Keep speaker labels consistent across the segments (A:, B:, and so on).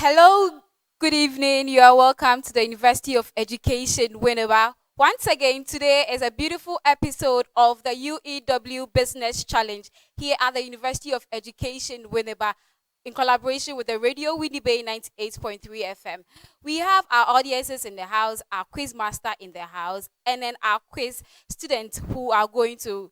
A: Hello, good evening. You are welcome to the University of Education, Winneba. Once again, today is a beautiful episode of the UEW Business Challenge here at the University of Education, Winneba, in collaboration with the Radio Winneba 98.3 FM. We have our audiences in the house, our quiz master in the house, and then our quiz students who are going to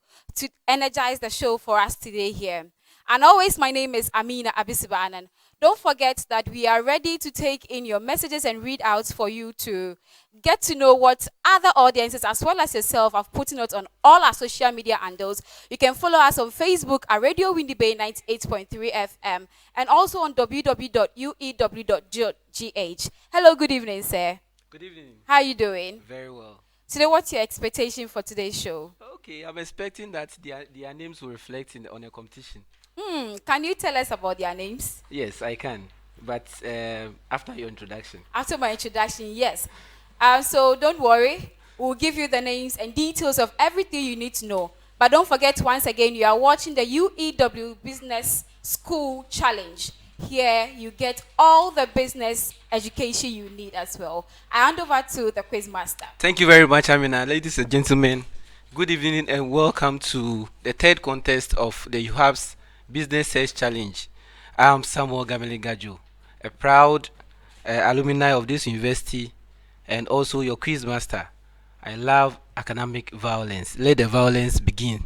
A: energize the show for us today here. And always, my name is Amina Abisibanan. Don't forget that we are ready to take in your messages and readouts for you to get to know what other audiences as well as yourself have put out on all our social media handles. You can follow us on Facebook at Radio Windy Bay 98.3 FM and also on www.uew.gh. Hello, good evening, sir.
B: Good evening.
A: How are you doing?
B: Very well.
A: Today, what's your expectation for today's show?
B: Okay, I'm expecting that their names will reflect on a competition.
A: Can you tell us about their names?
B: Yes, I can. But after your introduction.
A: After my introduction, yes. So don't worry. We'll give you the names and details of everything you need to know. But don't forget, once again, you are watching the UEW Business School Challenge. Here, you get all the business education you need as well. I hand over to the quiz master.
B: Thank you very much, Amina. Ladies and gentlemen, good evening and welcome to the third contest of the Uewabs Business Search Challenge. I'm Samuel Gamele Gajo, a proud alumni of this university and also your quiz master. I love academic violence. Let the violence begin.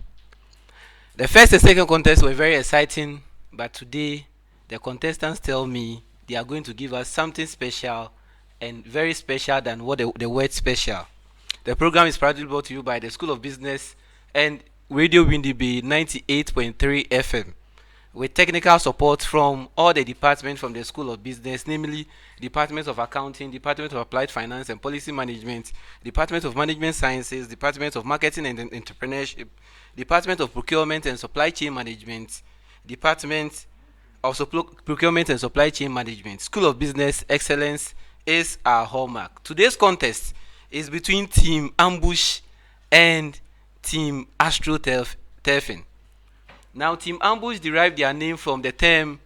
B: The first and second contests were very exciting, but today the contestants tell me they are going to give us something special and very special than what the word special. The program is proudly brought to you by the School of Business and Radio Windy Bay 98.3 FM with technical support from all the departments from the School of Business, namely Department of Accounting, Department of Applied Finance and Policy Management, Department of Management Sciences, Department of Marketing and Entrepreneurship, Department of Procurement and Supply Chain Management, Department of Procurement and Supply Chain Management. School of Business Excellence is our hallmark. Today's contest is between Team Ambush and Team AstroTurfing. Now, Team Ambush derived their name from the term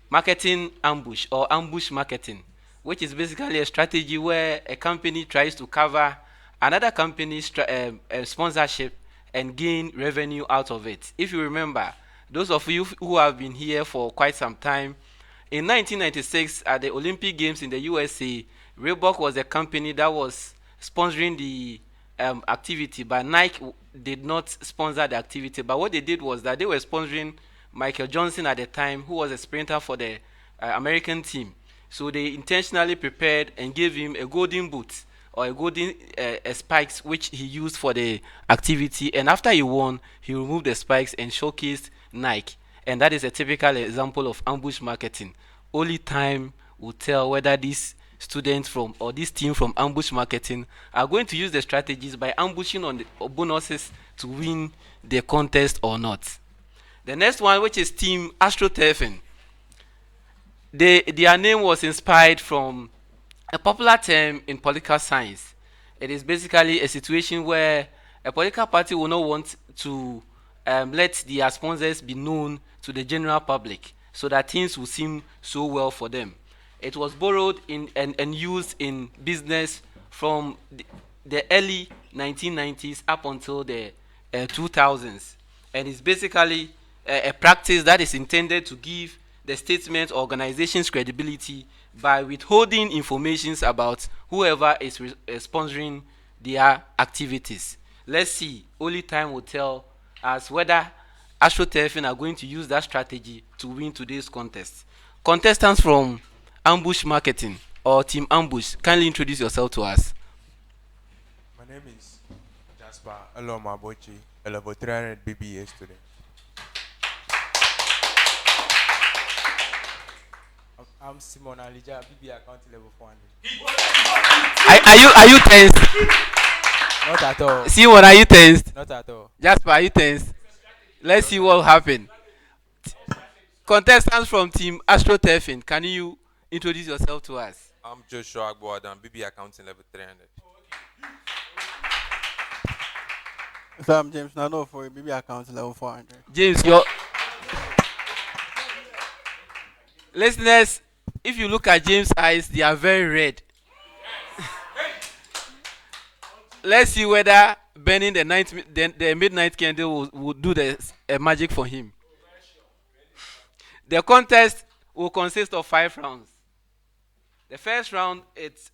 B: marketing ambush or ambush marketing, which is basically a strategy where a company tries to cover another company's sponsorship and gain revenue out of it. If you remember, those of you who have been here for quite some time, in 1996 at the Olympic Games in the USA, Reebok was a company that was sponsoring the activity, but Nike did not sponsor the activity. But what they did was that they were sponsoring Michael Johnson at the time, who was a sprinter for the American team. So they intentionally prepared and gave him a golden boot or a golden spikes, which he used for the activity. And after he won, he removed the spikes and showcased Nike. And that is a typical example of ambush marketing. Only time will tell whether these students from or this team from ambush marketing are going to use the strategies by ambushing on the bonuses to win the contest or not. The next one, which is Team AstroTurfing, their name was inspired from a popular term in political science. It is basically a situation where a political party will not want to let their sponsors be known to the general public so that things will seem so well for them. It was borrowed in and used in business from the early 1990s up until the 2000s, and it's basically a practice that is intended to give the statement or organizations credibility by withholding information about whoever is sponsoring their activities. Let's see, only time will tell us whether AstroTurfing are going to use that strategy to win today's contest. Contestants from Ambush Marketing or Team Ambush, kindly introduce yourself to us.
C: My name is Jasper Alomabochi, a level 300 BBA student. I'm Simon Alija, BBA accounting level 400.
B: Are you tensed?
C: Not at all.
B: Simon, are you tensed?
C: Not at all.
B: Jasper, are you tensed? Let's see what will happen. Contestants from Team AstroTurfing, can you introduce yourself to us?
D: I'm Joshua Agboadan, BB accounting level 300.
E: So I'm James Nano for BB accounting level 400.
B: James, your listeners, If you look at James' eyes, they are very red. Let's see whether burning the midnight candle will do the magic for him. The contest will consist of 5 rounds. The first round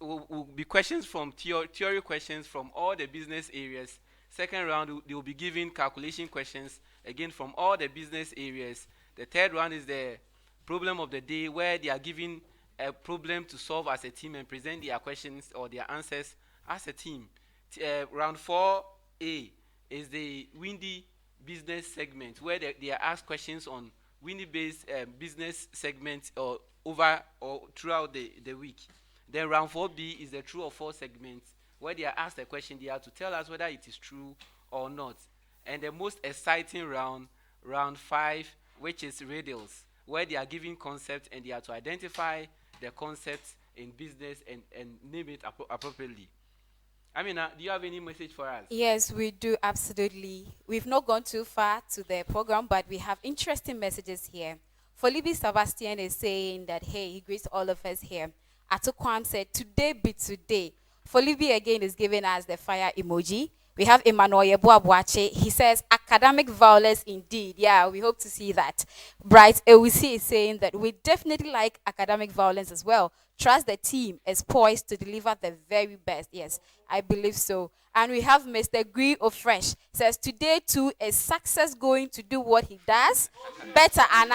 B: will be questions from theory questions from all the business areas. Second round, they will be given calculation questions again from all the business areas. The third round is the problem of the day, where they are given a problem to solve as a team and present their questions or their answers as a team. Round 4A is the windy business segment, where they are asked questions on windy-based business segments or over or throughout the week. Then round 4B is the true or false segment, where they are asked a question, they have to tell us whether it is true or not. And the most exciting round, round 5, which is riddles, where they are giving concepts and they have to identify the concepts in business and name it appropriately. Amina, do you have any message for us?
A: Yes, we do, absolutely. We've not gone too far to the program, but we have interesting messages here. Folibi Sebastian is saying that, hey, he greets all of us here. Atukwam said, today be today. Folibi again is giving us the fire emoji. We have Emmanuel Yebuabuache. He says, academic violence indeed. Yeah, we hope to see that. Bright Ewusi is saying that we definitely like academic violence as well. Trust the team is poised to deliver the very best. Yes, I believe so. And we have Mr. Gree Ofresh. Says, today too is success going to do what he does better, and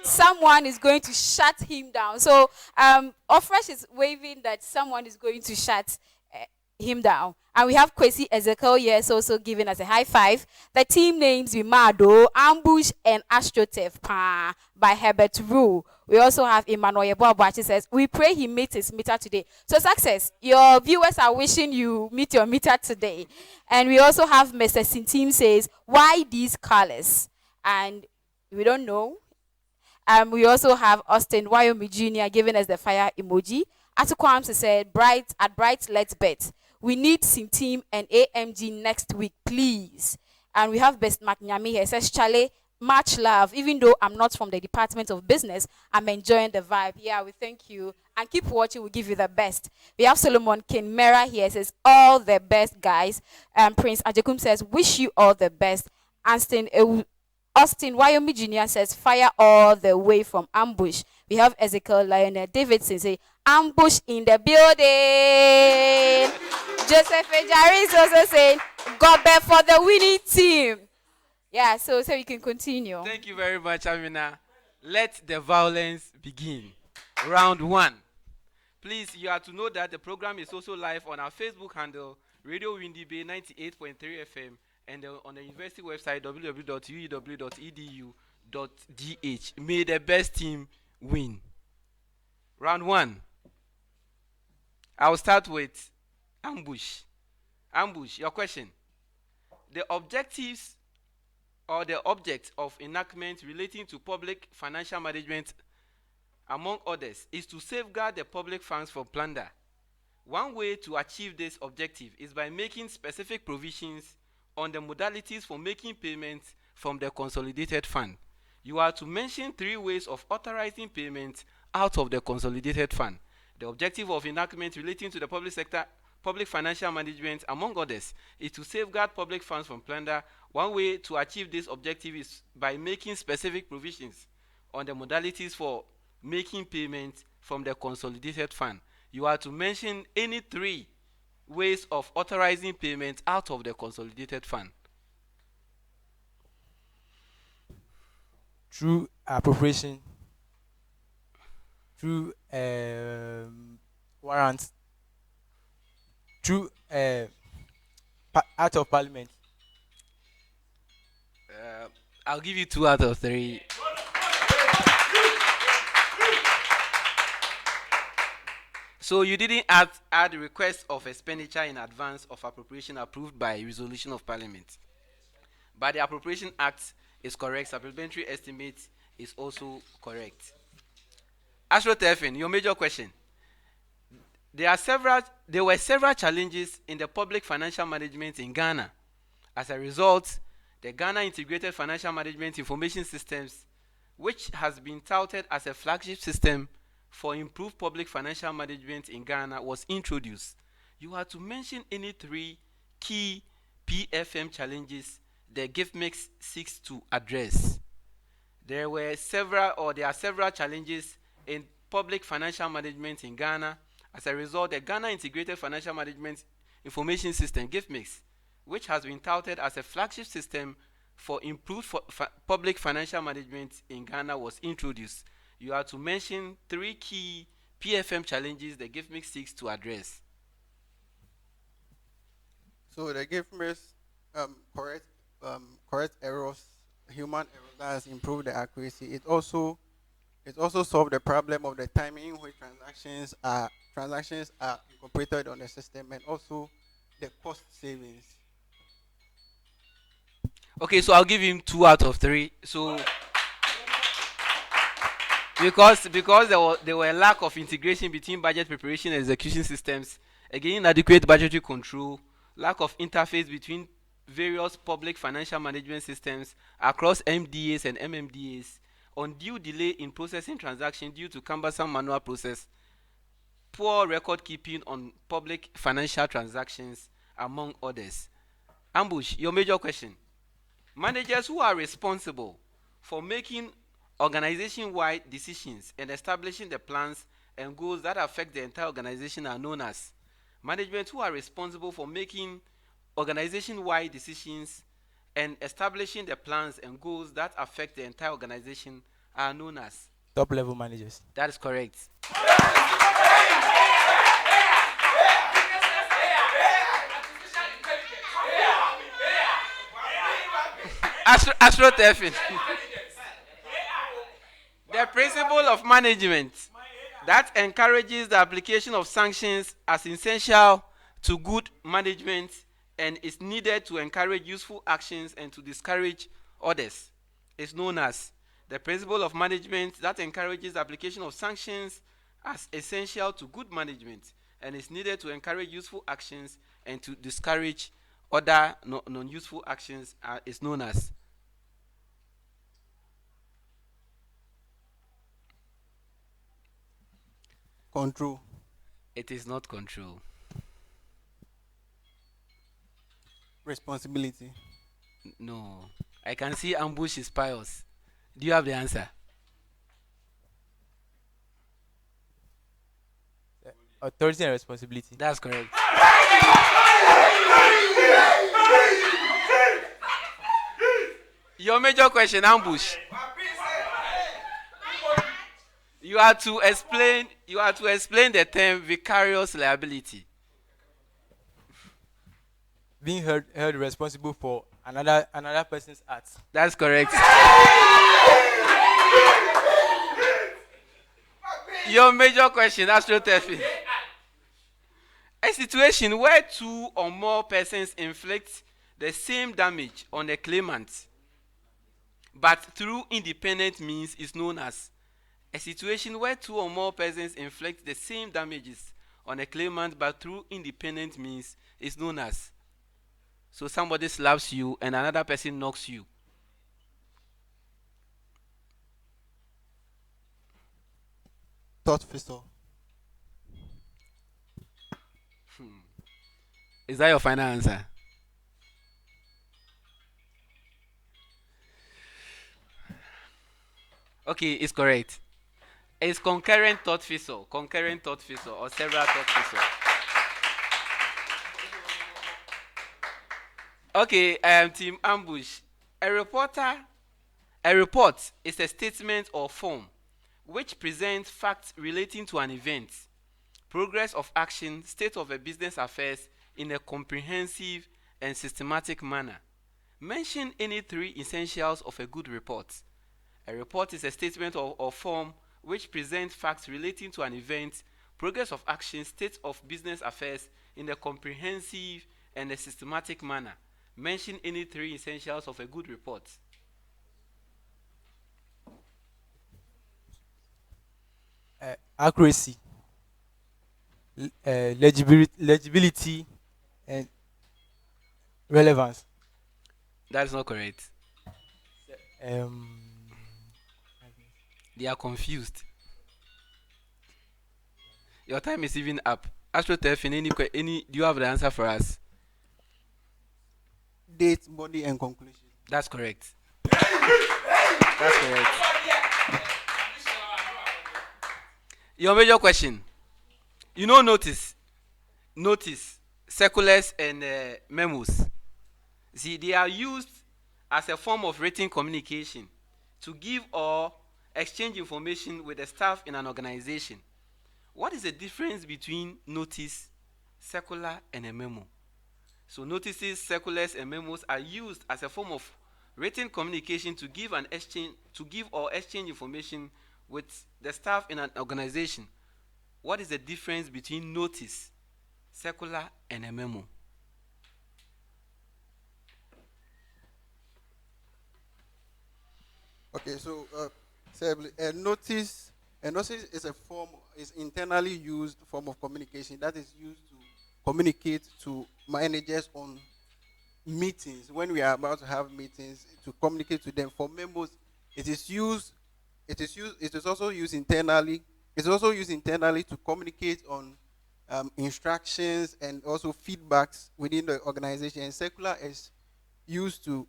A: someone is going to shut him down. So Ofresh is waving that someone is going to shut him down. And we have Kwesi Ezekiel, yes, also giving us a high five. The team names Mado, Ambush, and Astrotef by Herbert Rue. We also have Emmanuel Yeboabuachi says, we pray he meets his meter today. So success, your viewers are wishing you meet your meter today. And we also have Mr. Sintim says, why these colors? And we don't know. We also have Austin Wyoming Jr. giving us the fire emoji. Atukwamsi said, Bright, let's bet. We need Sintim and AMG next week, please. And we have Best Maknyami here. Says, Charlie, much love. Even though I'm not from the Department of Business, I'm enjoying the vibe. Yeah, we thank you. And keep watching, we'll give you the best. We have Solomon Kinmera here. Says, all the best, guys. Prince Ajekum says, wish you all the best. Austin Wyoming Jr. says, fire all the way from Ambush. We have Ezekiel Lionel Davidson say, ambush in the building. Joseph Ejari is also saying, God bet for the winning team. Yeah, so you can continue.
B: Thank you very much, Amina. Let the violence begin. Round 1. Please, you have to know that the program is also live on our Facebook handle, Radio Windy Bay 98.3 FM, and on the university website, www.uew.edu.gh. May the best team win. Round 1. I'll start with Ambush. Ambush, your question. The objectives or the object of enactment relating to public financial management, among others, is to safeguard the public funds from plunder. One way to achieve this objective is by making specific provisions on the modalities for making payments from the consolidated fund. You are to mention 3 ways of authorizing payments out of the consolidated fund. The objective of enactment relating to the public sector, public financial management, among others, is to safeguard public funds from plunder. One way to achieve this objective is by making specific provisions on the modalities for making payments from the consolidated fund. You are to mention any 3 ways of authorizing payments out of the consolidated fund.
C: Through appropriation, through warrants, through out of parliament.
B: I'll give you 2 out of 3. So you didn't add request of expenditure in advance of appropriation approved by resolution of parliament. But the Appropriation Act is correct. Supplementary estimate is also correct. Astro Tefin, your major question. There were several challenges in the public financial management in Ghana. As a result, the Ghana Integrated Financial Management Information Systems, which has been touted as a flagship system for improved public financial management in Ghana was introduced, you are to mention any three key PFM challenges the GIFMIX seeks to address. There are several challenges in public financial management in Ghana. As a result, the Ghana Integrated Financial Management Information System, GIFMIX, which has been touted as a flagship system for improved public financial management in Ghana, was introduced. You are to mention three key PFM challenges the GIFMIX seeks to address.
E: So the GIFMIX correct correct errors, human errors that has improved the accuracy. It also solved the problem of the timing in which transactions are incorporated on the system, and also the cost savings.
B: Okay, so I'll give him 2 out of 3. So because there were lack of integration between budget preparation and execution systems, again inadequate budgetary control, lack of interface between various public financial management systems across MDAs and MMDAs, undue delay in processing transactions due to cumbersome manual process, poor record keeping on public financial transactions, among others. Ambush, your major question. Managers who are responsible for making organization-wide decisions and establishing the plans and goals that affect the entire organization are known as. Management who are responsible for making organization-wide decisions and establishing the plans and goals that affect the entire organization are known as.
C: Top level managers.
B: That is correct. Astroturfing. The principle of management that encourages the application of sanctions as essential to good management and is needed to encourage useful actions and to discourage others is known as. The principle of management that encourages the application of sanctions as essential to good management and is needed to encourage useful actions and to discourage other non-useful actions is known as.
E: Control.
B: It is not control.
E: Responsibility.
B: No. I can see ambush is pious. Do you have the answer?
C: Authority and responsibility.
B: That's correct. Your major question, ambush. You are to explain the term vicarious liability.
C: Being held responsible for another person's acts.
B: That's correct. Your major question, astroturfing. A situation where two or more persons inflict the same damage on a claimant, but through independent means, is known as. A situation where two or more persons inflict the same damages on a claimant, but through independent means, is known as. So somebody slaps you and another person knocks you.
E: Tortfeasor.
B: Is that your final answer? Okay, it's correct. It's concurrent tortfeasor, or several tortfeasor. Okay, Team Ambush. A report is a statement or form which presents facts relating to an event, progress of action, state of a business affairs in a comprehensive and systematic manner. Mention any three essentials of a good report. A report is a statement or form which presents facts relating to an event, progress of action, state of business affairs in a comprehensive and a systematic manner. Mention any three essentials of a good report.
C: Accuracy, legibility, and relevance.
B: That is not correct.
C: Um,
B: They are confused. Your time is even up. AstroTurfing, do you have the answer for us?
E: Date, body, and conclusion.
B: That's correct. That's correct. Your major question. You know, notice, circulars and memos. See, they are used as a form of written communication to give or exchange information with the staff in an organization. What is the difference between notice, circular, and a memo? So notices, circulars, and memos are used as a form of written communication to give or exchange information with the staff in an organization. What is the difference between notice, circular, and a memo?
E: Okay, so a notice is internally used form of communication that is used to communicate to managers on meetings when we are about to have meetings to communicate to them. For memos, it is also used internally. It's also used internally to communicate on instructions and also feedbacks within the organization. And used to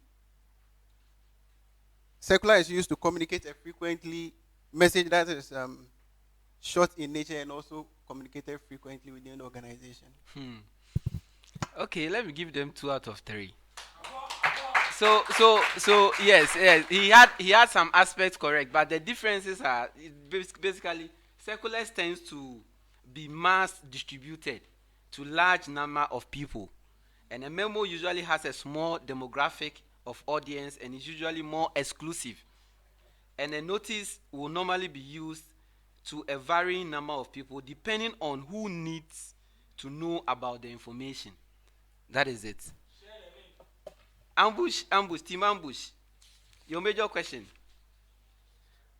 E: circular is used to communicate a frequently message that is short in nature and also communicated frequently within the organization.
B: Okay, let me give them 2 out of 3. So yes, he had some aspects correct, but the differences are basically circulars tends to be mass distributed to large number of people, and a memo usually has a small demographic of audience and is usually more exclusive. And a notice will normally be used to a varying number of people depending on who needs to know about the information. That is it. Team ambush. Your major question.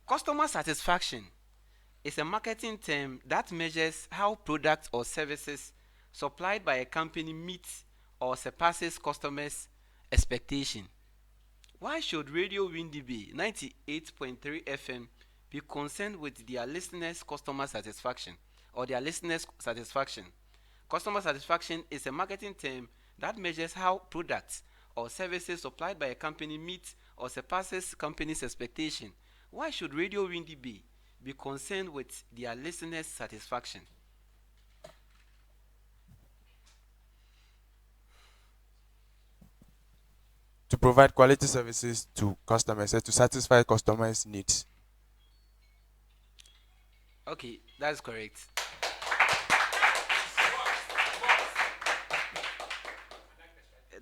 B: Customer satisfaction is a marketing term that measures how products or services supplied by a company meet or surpasses customers' expectation. Why should Radio Winneba 98.3 FM be concerned with their listeners' customer satisfaction or their listeners' satisfaction? Customer satisfaction is a marketing term that measures how products or services supplied by a company meet or surpasses company's expectation. Why should Radio Winneba be concerned with their listeners' satisfaction?
C: To provide quality services to customers and to satisfy customers' needs.
B: Okay, that's correct.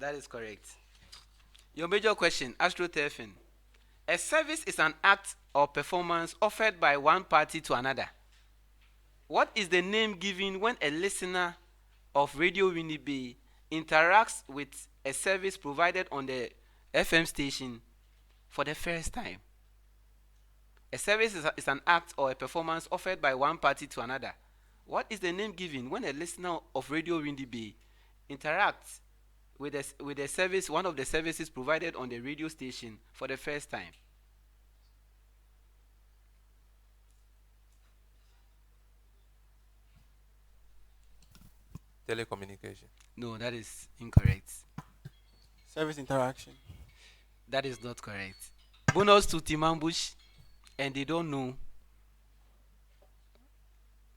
B: That is correct. Your major question, AstroTurfing. A service is an act or performance offered by one party to another. What is the name given when a listener of Radio Winneba interacts with a service provided on the FM station for the first time? A service is an act or a performance offered by one party to another. What is the name given when a listener of Radio Winneba interacts with a service, one of the services provided on the radio station for the first time?
D: Telecommunication.
B: No, that is incorrect.
E: Service interaction.
B: That is not correct. Bonus to Team Ambush, and they don't know.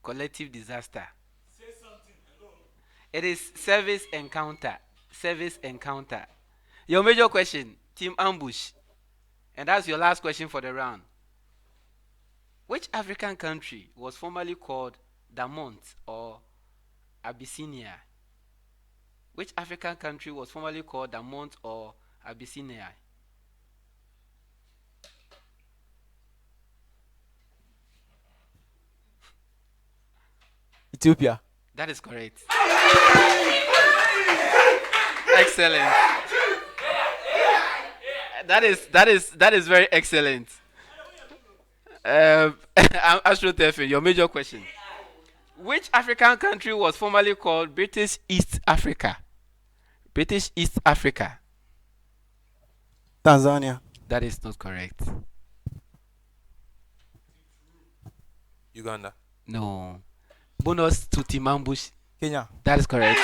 B: Collective disaster. Say something. Hello. It is service encounter. Service encounter. Your major question, Team Ambush, and that's your last question for the round. Which African country was formerly called Damont or Abyssinia? Which African country was formerly called Damont or Abyssinia?
C: Ethiopia.
B: That is correct. Excellent. That is very excellent. AstroTurfing, your major question. Which African country was formerly called British East Africa? British East Africa.
E: Tanzania.
B: That is not correct.
D: Uganda.
B: No. bonus to Team Ambush.
C: Kenya.
B: That is correct.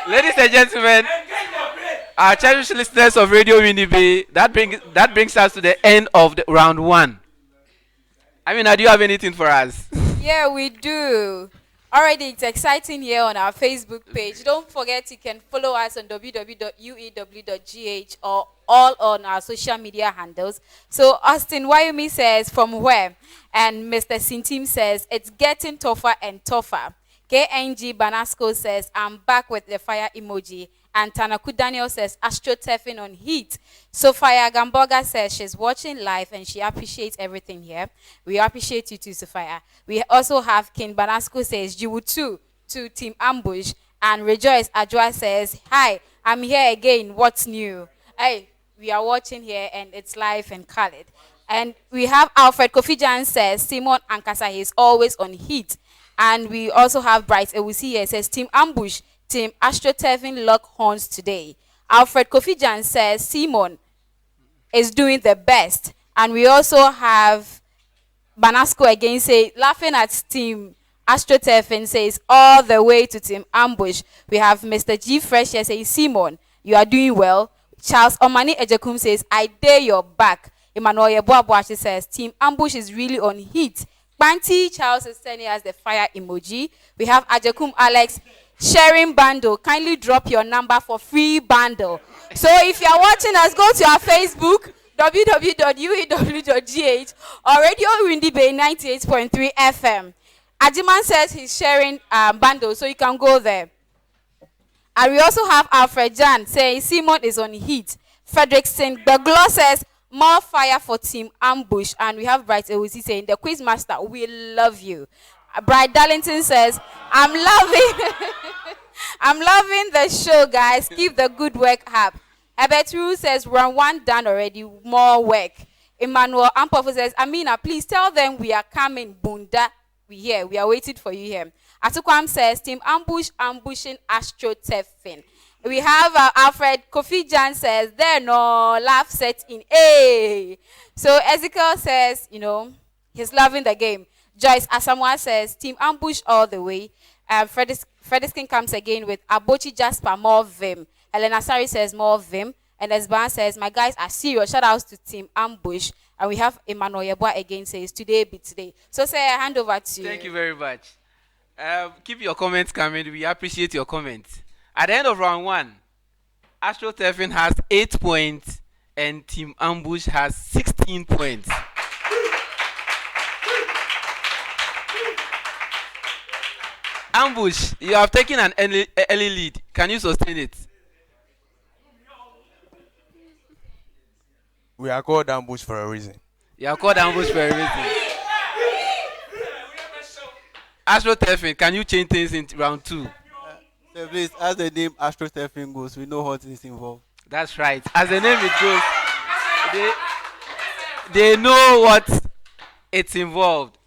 B: Ladies and gentlemen, our cherished listeners of Radio Winneba, that brings us to the end of the round one. I mean, do you have anything for us?
A: Yeah, we do. Already, it's exciting here on our Facebook page. Don't forget you can follow us on www.uew.gh or all on our social media handles. So Austin Wyoming says, from where? And Mr. Sintim says, it's getting tougher and tougher. KNG Banasco says, I'm back with the fire emoji. And Tanaku Daniel says, astroturfing on heat. Sophia Gamboga says she's watching live and she appreciates everything here. We appreciate you too, Sophia. We also have King Banasco says, you too, to Team Ambush. And Rejoice Ajwa says, hi, I'm here again. What's new? Hey, we are watching here and it's live and colored. And we have Alfred Kofijan says, Simon Ankasa, he's always on heat. And we also have Bright Ewusi here says, Team Ambush, Team AstroTurfing lock horns today. Alfred Kofijan says Simon is doing the best. And we also have Banasco again say, laughing at Team AstroTurfing says, all the way to Team Ambush. We have Mr. G Fresh here says, Simon, you are doing well. Charles Omani Ejekum says, I dare your back. Emmanuel Yeboabuashi says, Team Ambush is really on heat. Banti Charles is sending us the fire emoji. We have Ajekum Alex sharing bundle. Kindly drop your number for free bundle. So if you are watching us, go to our Facebook, www.uew.gh or Radio Winneba 98.3 FM. Ajiman says he's sharing bundle, so you can go there. And we also have Alfred Jan saying Simon is on heat. Frederickson Beglo says more fire for Team Ambush. And we have Bright Ewusi saying the quiz master, we love you. Bright Darlington says, I'm loving the show, guys. Keep the good work up. Herbert Rue says, round one done already, more work. Emmanuel Ampofu says, Amina, please tell them we are coming, Bunda. We are waiting for you here. Atukwam says, Team Ambush, ambushing AstroTurfing. We have Alfred Kofi Jan says, there no laugh set in A. So Ezekiel says, he's loving the game. Joyce Asamoah says, Team Ambush all the way. Frediskin comes again with Abochi Jasper, more vim. Elena Sari says, more vim. And Esban says, my guys are serious. Shout outs to Team Ambush. And we have Emmanuel Yeboah again says, today be today. So say I hand over to you.
B: Thank you very much. Keep your comments coming. We appreciate your comments. At the end of round one, AstroTurfing has 8 points and Team Ambush has 16 points. Ambush, you have taken an early lead. Can you sustain it?
C: We are called Ambush for a reason.
B: You are called Ambush for a reason. AstroTurfing, can you change things in round two?
E: So please, as the name AstroTurfing goes, we know what is involved.
B: That's right. As the name it goes, they know what it's involved.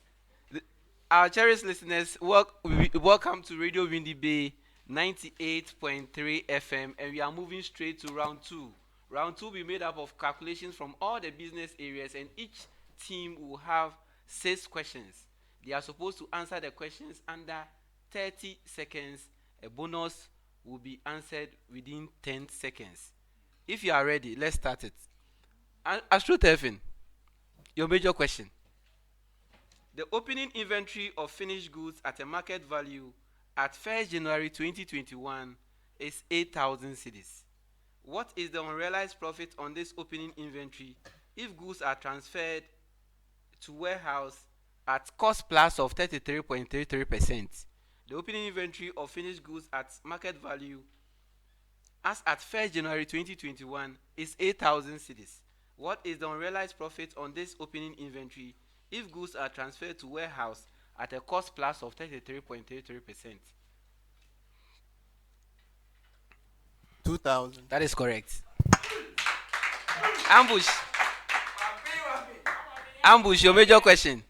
B: Our cherished listeners, welcome to Radio Winneba 98.3 FM, and we are moving straight to round two. Round two will be made up of calculations from all the business areas, and each team will have 6 questions. They are supposed to answer the questions under 30 seconds. A bonus will be answered within 10 seconds. If you are ready, let's start it. AstroTurfing, your major question. The opening inventory of finished goods at a market value at 1st January 2021 is 8,000 cedis. What is the unrealized profit on this opening inventory if goods are transferred to warehouse at cost plus of 33.33%? The opening inventory of finished goods at market value as at 1st January 2021 is 8,000 cedis. What is the unrealized profit on this opening inventory if goods are transferred to warehouse at a cost plus of 33.33%?
E: 2,000.
B: That is correct. Ambush. Ambush, your major question.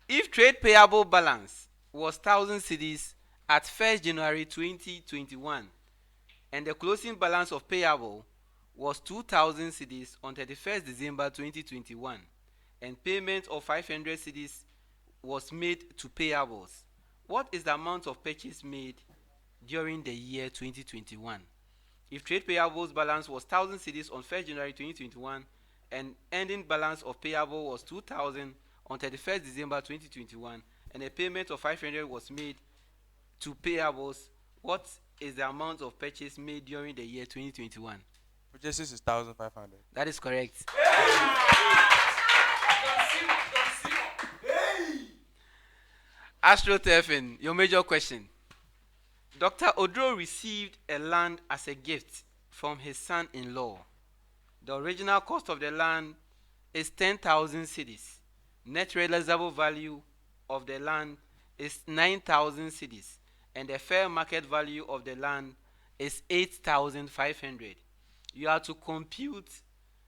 B: If trade payable balance was 1,000 cedis at 1st January 2021 and the closing balance of payable was 2,000 cedis on 31st December 2021, and payment of 500 cedis was made to payables. What is the amount of purchase made during the year 2021? If trade payables balance was 1,000 cedis on 1st January 2021 and ending balance of payable was 2,000 on 31st December 2021 and a payment of 500 was made to payables, what is the amount of purchase made during the year 2021?
C: Purchases is 1,500.
B: That is correct. Astro Tefin, your major question. Dr. Odro received a land as a gift from his son-in-law. The original cost of the land is 10,000 cedis. Net realizable value of the land is 9,000 cedis, and the fair market value of the land is 8,500. You are to compute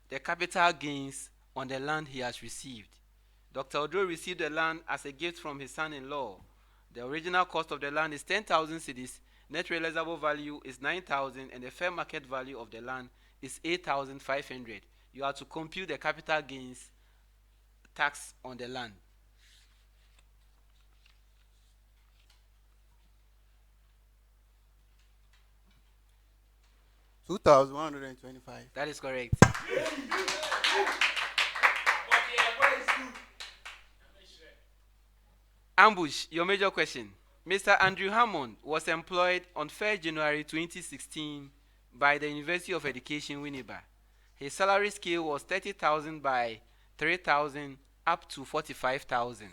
B: the capital gains on the land he has received. Dr. Odro received the land as a gift from his son-in-law. The original cost of the land is 10,000 cedis, net realizable value is 9,000, and the fair market value of the land is 8,500. You are to compute the capital gains tax on the land.
E: $2,125.
B: That is correct. Ambush, your major question. Mr. Andrew Hammond was employed on 1st January 2016 by the University of Education, Winneba. His salary scale was 30,000 by 3,000 up to 45,000.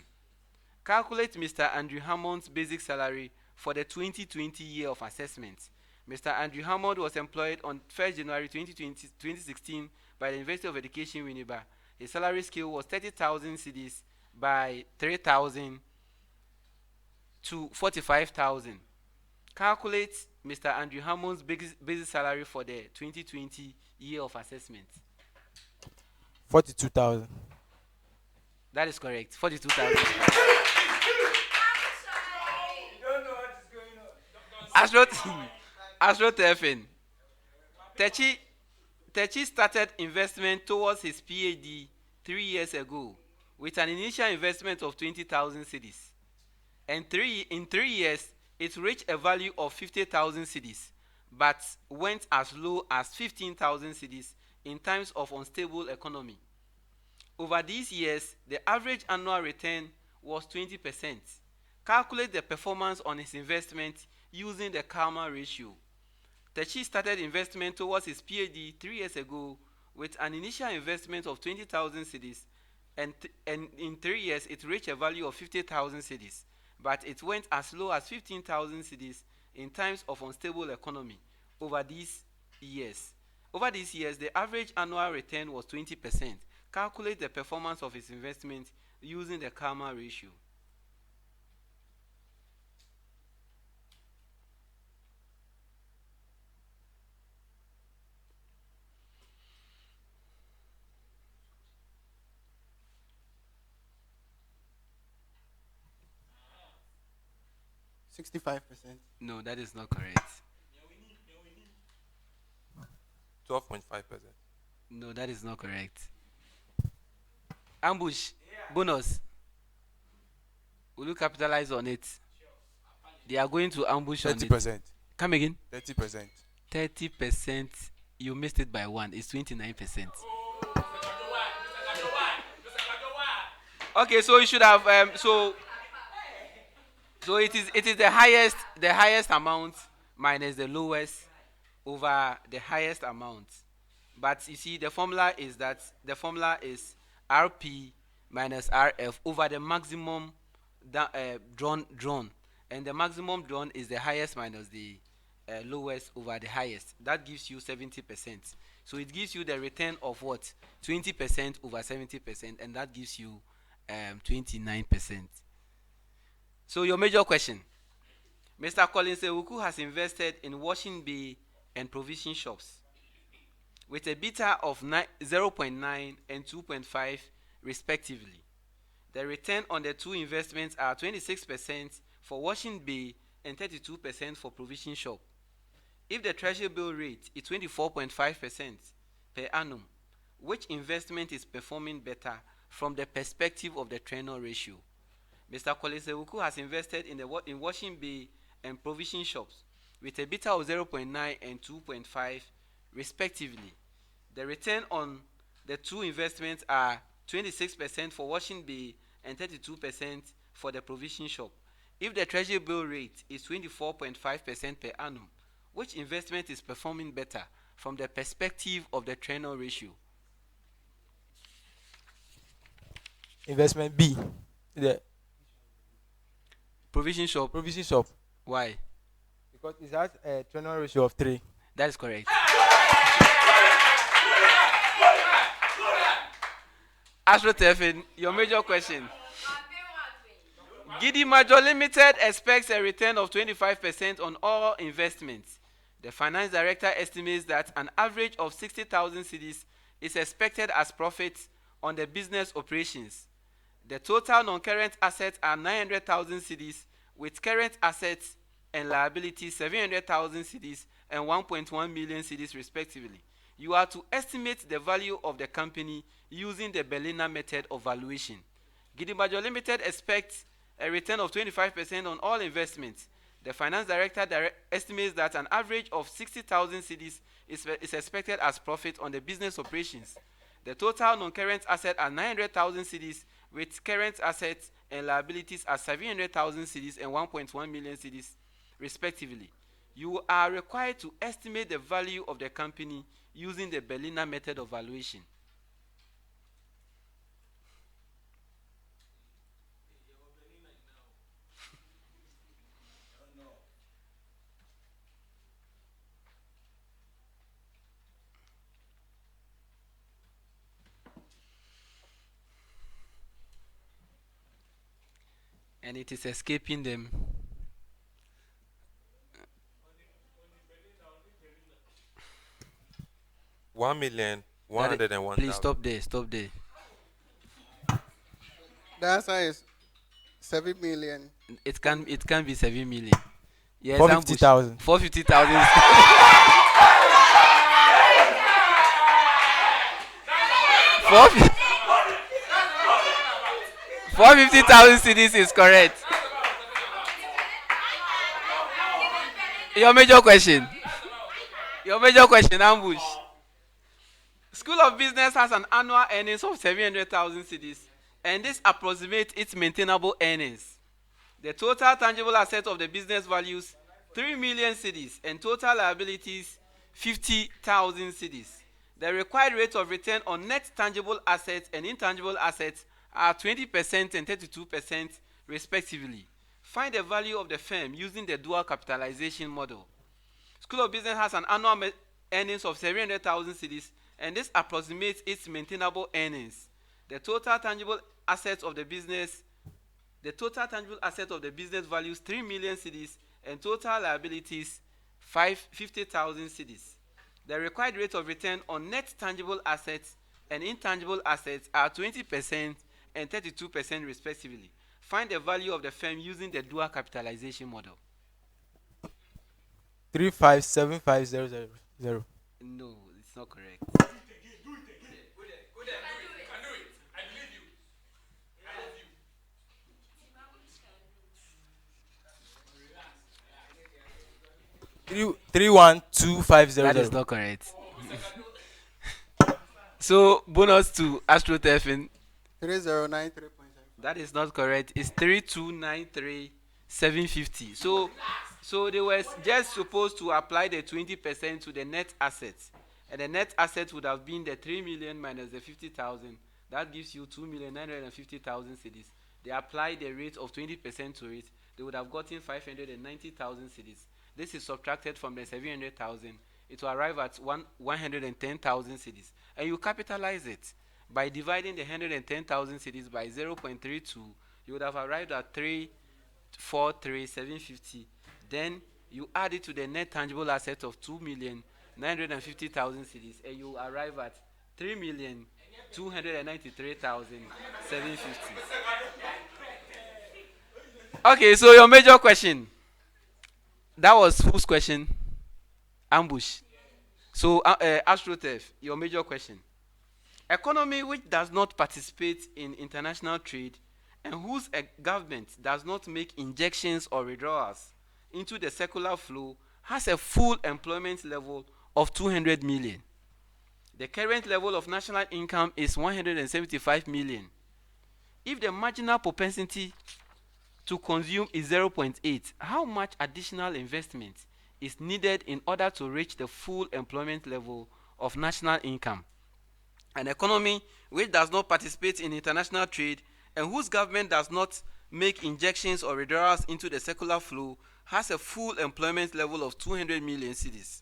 B: Calculate Mr. Andrew Hammond's basic salary for the 2020 year of assessment. Mr. Andrew Hammond was employed on 1st January 2016 by the University of Education, Winneba. His salary scale was 30,000 cedis by 3,000 to 45,000. Calculate Mr. Andrew Hammond's basic salary for the 2020 year of assessment.
C: 42,000.
B: That is correct. 42,000. Astro Tefin. Techi started investment towards his PhD 3 years ago with an initial investment of 20,000 cedis. And in 3 years, it reached a value of 50,000 cedis, but went as low as 15,000 cedis in times of unstable economy. Over these years, the average annual return was 20%. Calculate the performance on his investment using the Karma ratio. Techi started investment towards his PhD 3 years ago with an initial investment of 20,000 cedis, and in 3 years, it reached a value of 50,000 cedis. But it went as low as 15,000 cedis in times of unstable economy. Over these years, the average annual return was 20%. Calculate the performance of his investment using the Karma ratio.
E: $65.
B: No, that is not correct.
D: 12.5%.
B: No, that is not correct. Ambush, bonus. Will you capitalize on it? They are going to ambush on it.
C: 30%.
B: Come again.
C: 30%.
B: 30%. You missed it by 1. It's 29%. Okay, so you should have so it is the highest amount minus the lowest over the highest amount. But you see, the formula is RP minus RF over the maximum drawn, and the maximum drawn is the highest minus the lowest over the highest. That gives you 70%. So it gives you the return of what? 20% over 70%, and that gives you 29%. So your major question. Mr. Collins Ewuku has invested in washing bay and provision shops with a beta of 0.9 and 2.5 respectively. The return on the two investments are 26% for washing bay and 32% for provision shop. If the treasury bill rate is 24.5% per annum, which investment is performing better from the perspective of the trainer ratio. Mr. Kolesewuku has invested in washing bay and provision shops with a beta of 0.9 and 2.5 respectively. The return on the two investments are 26% for washing bay and 32% for the provision shop. If the treasury bill rate is 24.5% per annum, which investment is performing better from the perspective of the trainer ratio?
F: Investment B, the
B: Provision shop.
F: provision shop,
B: Why?
F: because it has a turnover ratio of 3.
B: That is correct. Astro Tefin, your major question. Gidi Major Limited expects a return of 25% on all investments. The finance director estimates that an average of 60,000 cedis is expected as profit on the business operations. The total non-current assets are 900,000 cedis, with current assets and liabilities 700,000 cedis and 1.1 million cedis respectively. You are to estimate the value of the company using the Berliner method of valuation. Gidimajo Limited expects a return of 25% on all investments. The finance director estimates that an average of 60,000 cedis is expected as profit on the business operations. The total non-current assets are 900,000 cedis, with current assets and liabilities are 700,000 cedis and 1.1 million cedis respectively. You are required to estimate the value of the company using the Berliner method of valuation. And it is escaping them. Please
D: 1,101,000.
B: stop there. Stop there.
E: The answer is 7 million.
B: It can be 7 million. Yes,
F: 450,000.
B: 450,000. 450,000 cedis is correct. Your major question. Ambush. School of Business has an annual earnings of 700,000 cedis, and this approximates its maintainable earnings. The total tangible assets of the business values 3 million cedis and total liabilities 50,000 cedis. The required rate of return on net tangible assets and intangible assets are 20% and 32% respectively. Find the value of the firm using the dual capitalization model. School of Business has an annual earnings of 700,000 cedis, and this approximates its maintainable earnings. The total tangible assets of the business values 3 million cedis and total liabilities 50,000 cedis. The required rate of return on net tangible assets and intangible assets are 20% and 32% respectively. Find the value of the firm using the dual capitalization model.
F: 3575000.
B: No, it's not correct.
F: 31250.
B: That is not correct. So bonus to Astro Tefin.
E: 3093.7.
B: That is not correct. It's 3293,750. So they were just supposed to apply the 20% to the net assets, and the net assets would have been the 3 million minus the 50,000. That gives you 2,950,000 cedis. They applied the rate of 20% to it. They would have gotten 590,000 cedis. This is subtracted from the 700,000. It will arrive at 110,000 cedis, and you capitalize it by dividing the 110,000 cedis by 0.32. You would have arrived at 343,750. Then you add it to the net tangible asset of 2,950,000 cedis, and you arrive at 3,293,750. Okay, so your major question. That was whose question? Ambush. So, AstroTurf, your major question. Economy which does not participate in international trade and whose government does not make injections or withdrawals into the circular flow has a full employment level of 200 million. The current level of national income is 175 million. If the marginal propensity to consume is 0.8, how much additional investment is needed in order to reach the full employment level of national income? An economy which does not participate in international trade and whose government does not make injections or withdrawals into the circular flow has a full employment level of 200 million cedis.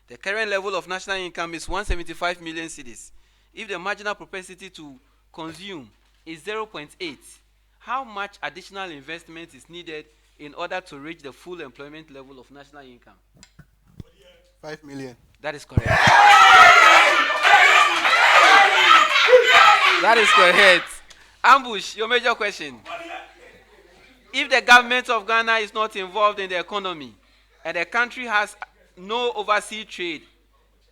B: The current level of national income is 175 million cedis. If the marginal propensity to consume is 0.8, how much additional investment is needed in order to reach the full employment level of national income?
E: 5 million.
B: That is correct. That is correct. Ambush, your major question. If the government of Ghana is not involved in the economy and the country has no overseas trade,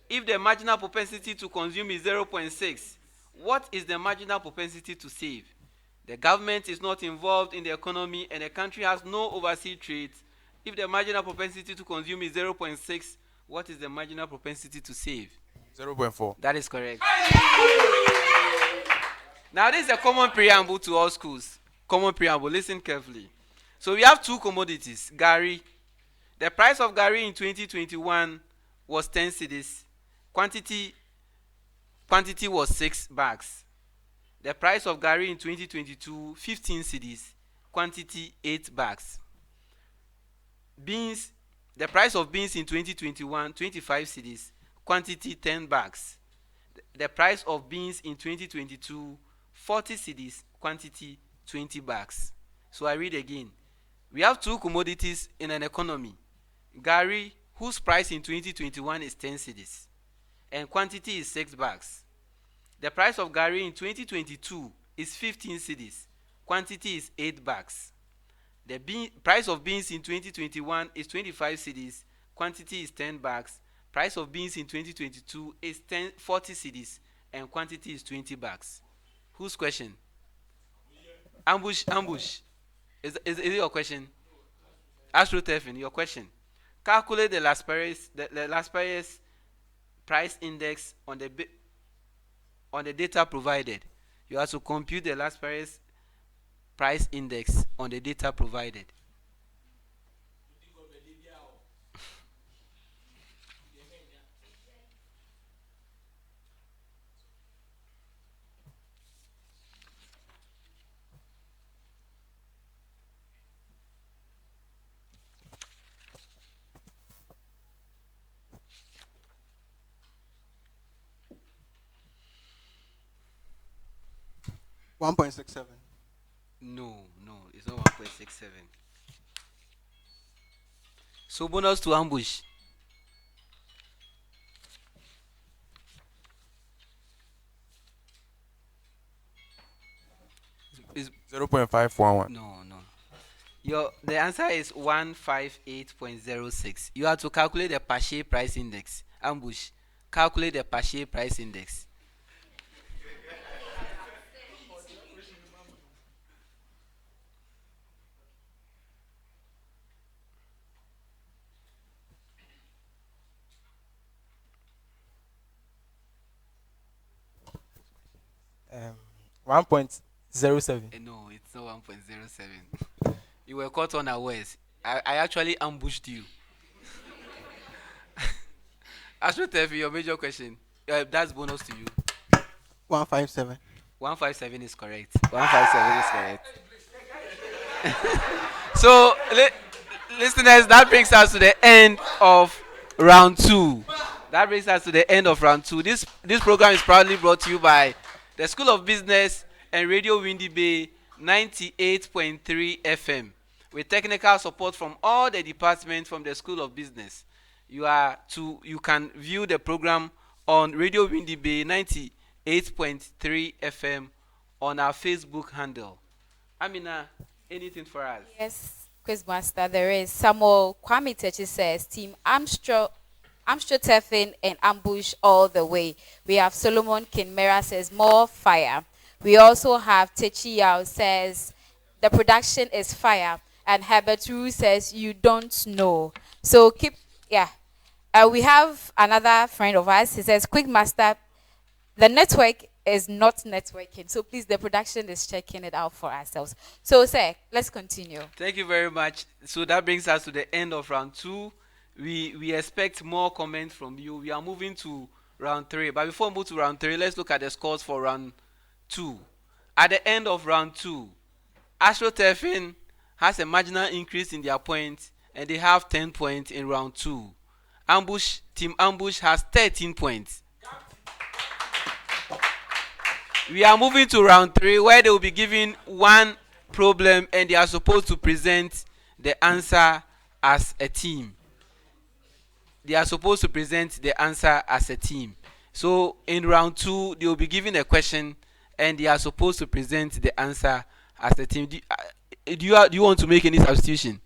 B: if the marginal propensity to consume is 0.6, what is the marginal propensity to save? The government is not involved in the economy and the country has no overseas trade. If the marginal propensity to consume is 0.6, what is the marginal propensity to save?
C: 0.4.
B: That is correct. Now, this is a common preamble to all schools. Common preamble. Listen carefully. So, we have two commodities. Gari. The price of Gari in 2021 was 10 cedis. Quantity was 6 bags. The price of Gari in 2022, 15 cedis. Quantity 8 bags. Beans. The price of beans in 2021, 25 cedis. Quantity 10 bags. The price of beans in 2022, 40 cedis, quantity 20 bags. So I read again. We have two commodities in an economy. Gari, whose price in 2021 is 10 cedis, and quantity is 6 bags. The price of Gari in 2022 is 15 cedis. Quantity is 8 bags. The price of beans in 2021 is 25 cedis. Quantity is 10 bags. Price of beans in 2022 is 40 cedis and quantity is 20 bags. Whose question? Ambush. Is it your question? Astro Tefin, your question. Calculate the last price price index on the data provided. You have to compute the last price index on the data provided.
E: 1.67.
B: No, it's not 1.67. So bonus to ambush. Is
C: 0.511.
B: no. The answer is 158.06. You have to calculate the per share price index. Ambush. Calculate the per share price index.
F: Um, 1.07.
B: No, it's not 1.07. You were caught unawares. I actually ambushed you. Astro Tefi, your major question. That's bonus to you.
E: 157.
B: 157 is correct. 157 is correct. So, listeners, that brings us to the end of round 2. That brings us to the end of round 2. This program is proudly brought to you by the School of Business and Radio Winneba 98.3 FM with technical support from all the departments from the School of Business. You can view the program on Radio Winneba 98.3 FM on our Facebook handle. Amina, anything for us?
A: Yes, Quizmaster, there is Samuel Kwame Techi says Team Armstrong Amstrotefin and Ambush all the way. We have Solomon Kinmera says more fire. We also have Techi Yao says the production is fire. And Herbert Rue says you don't know. So keep, yeah. We have another friend of ours. He says, Quick Master, the network is not networking. So please, the production is checking it out for ourselves. So, sir, let's continue.
B: Thank you very much. So that brings us to the end of round two. We expect more comments from you. We are moving to round three. But before we move to round three, let's look at the scores for round two. At the end of round two, Astrotefin has a marginal increase in their points, and they have 10 points in round two. Team Ambush has 13 points. We are moving to round three, where they will be given one problem and they are supposed to present the answer as a team. They are supposed to present the answer as a team. So in round two, they will be given a question and they are supposed to present the answer as a team. Do you want to make any substitution?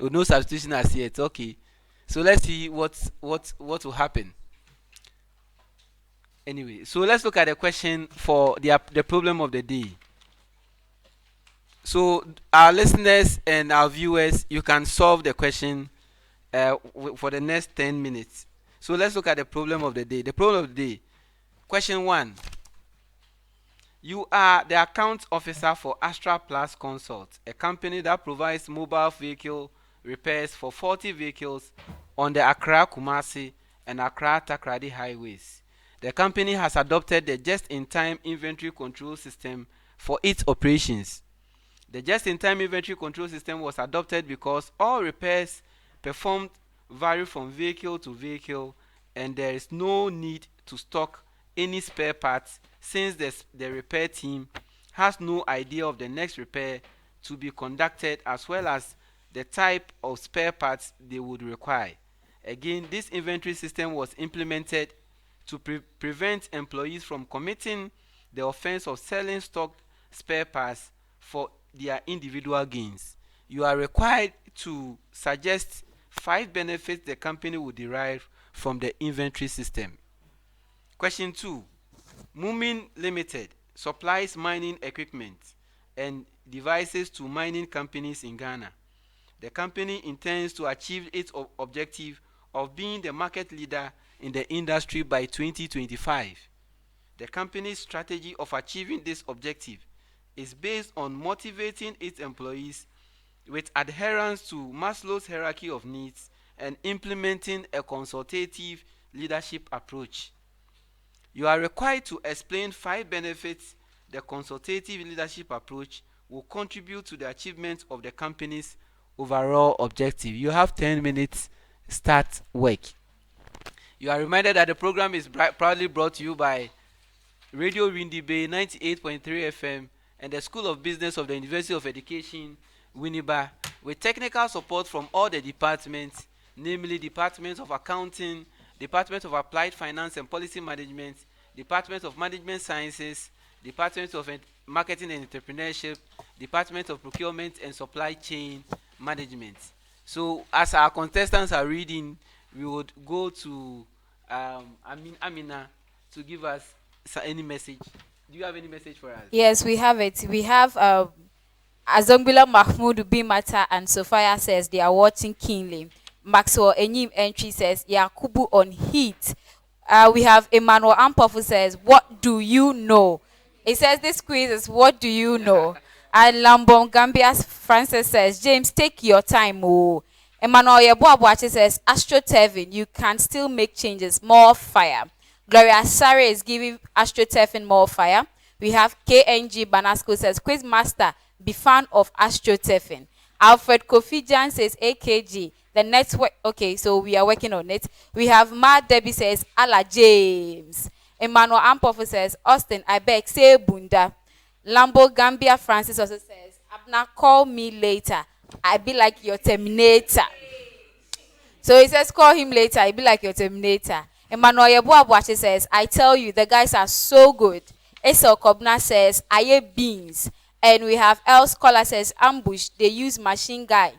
B: Oh, no substitution as yet. Okay. So let's see what will happen. Anyway, so let's look at the question for the problem of the day. So our listeners and our viewers, you can solve the question for the next 10 minutes. So let's look at the problem of the day. The problem of the day. Question 1. You are the account officer for Astra Plus Consult, a company that provides mobile vehicle repairs for 40 vehicles on the Accra Kumasi and Accra Takrady highways. The company has adopted the just-in-time inventory control system for its operations. The just-in-time inventory control system was adopted because all repairs performed vary from vehicle to vehicle, and there is no need to stock any spare parts since the repair team has no idea of the next repair to be conducted as well as the type of spare parts they would require. Again, this inventory system was implemented to prevent employees from committing the offense of selling stocked spare parts for their individual gains. You are required to suggest 5 benefits the company will derive from the inventory system. Question 2. Moomin Limited supplies mining equipment and devices to mining companies in Ghana. The company intends to achieve its objective of being the market leader in the industry by 2025. The company's strategy of achieving this objective is based on motivating its employees with adherence to Maslow's hierarchy of needs and implementing a consultative leadership approach. You are required to explain 5 benefits the consultative leadership approach will contribute to the achievement of the company's overall objective. You have 10 minutes. Start work. You are reminded that the program is proudly brought to you by Radio Winneba 98.3 FM and the School of Business of the University of Education, Winneba, with technical support from all the departments, namely Department of Accounting, Department of Applied Finance and Policy Management, Department of Management Sciences, Department of Marketing and Entrepreneurship, Department of Procurement and Supply Chain Management. So as our contestants are reading, we would go to Amina to give us any message. Do you have any message for us?
A: Yes, we have it. We have Azongbila Mahmoud Bimata and Sophia says they are watching keenly. Maxwell Enyim entry says Yakubu on heat. We have Emmanuel Ampofu says, what do you know? It says this quiz is what do you know? And Lambon Gambia Francis says, James, take your time. Oh. Emmanuel Yeboabuachi says, Astrotevin, you can still make changes. More fire. Gloria Sare is giving Astrotevin more fire. We have KNG Banasco says, Quiz Master, be fan of Astrotevin. Alfred Kofijan says, AKG. The network, okay, so we are working on it. We have Matt Debbie says, Ala James. Emmanuel Ampofu says, Austin, I beg, say Bunda. Lambo Gambia Francis also says, Abna, call me later. I be like your terminator. So he says, call him later. I be like your terminator. Emmanuel Yebuabuachi says, I tell you, the guys are so good. Esel Kobna says, Aye beans. And we have El Scholar says, ambush, they use machine guy.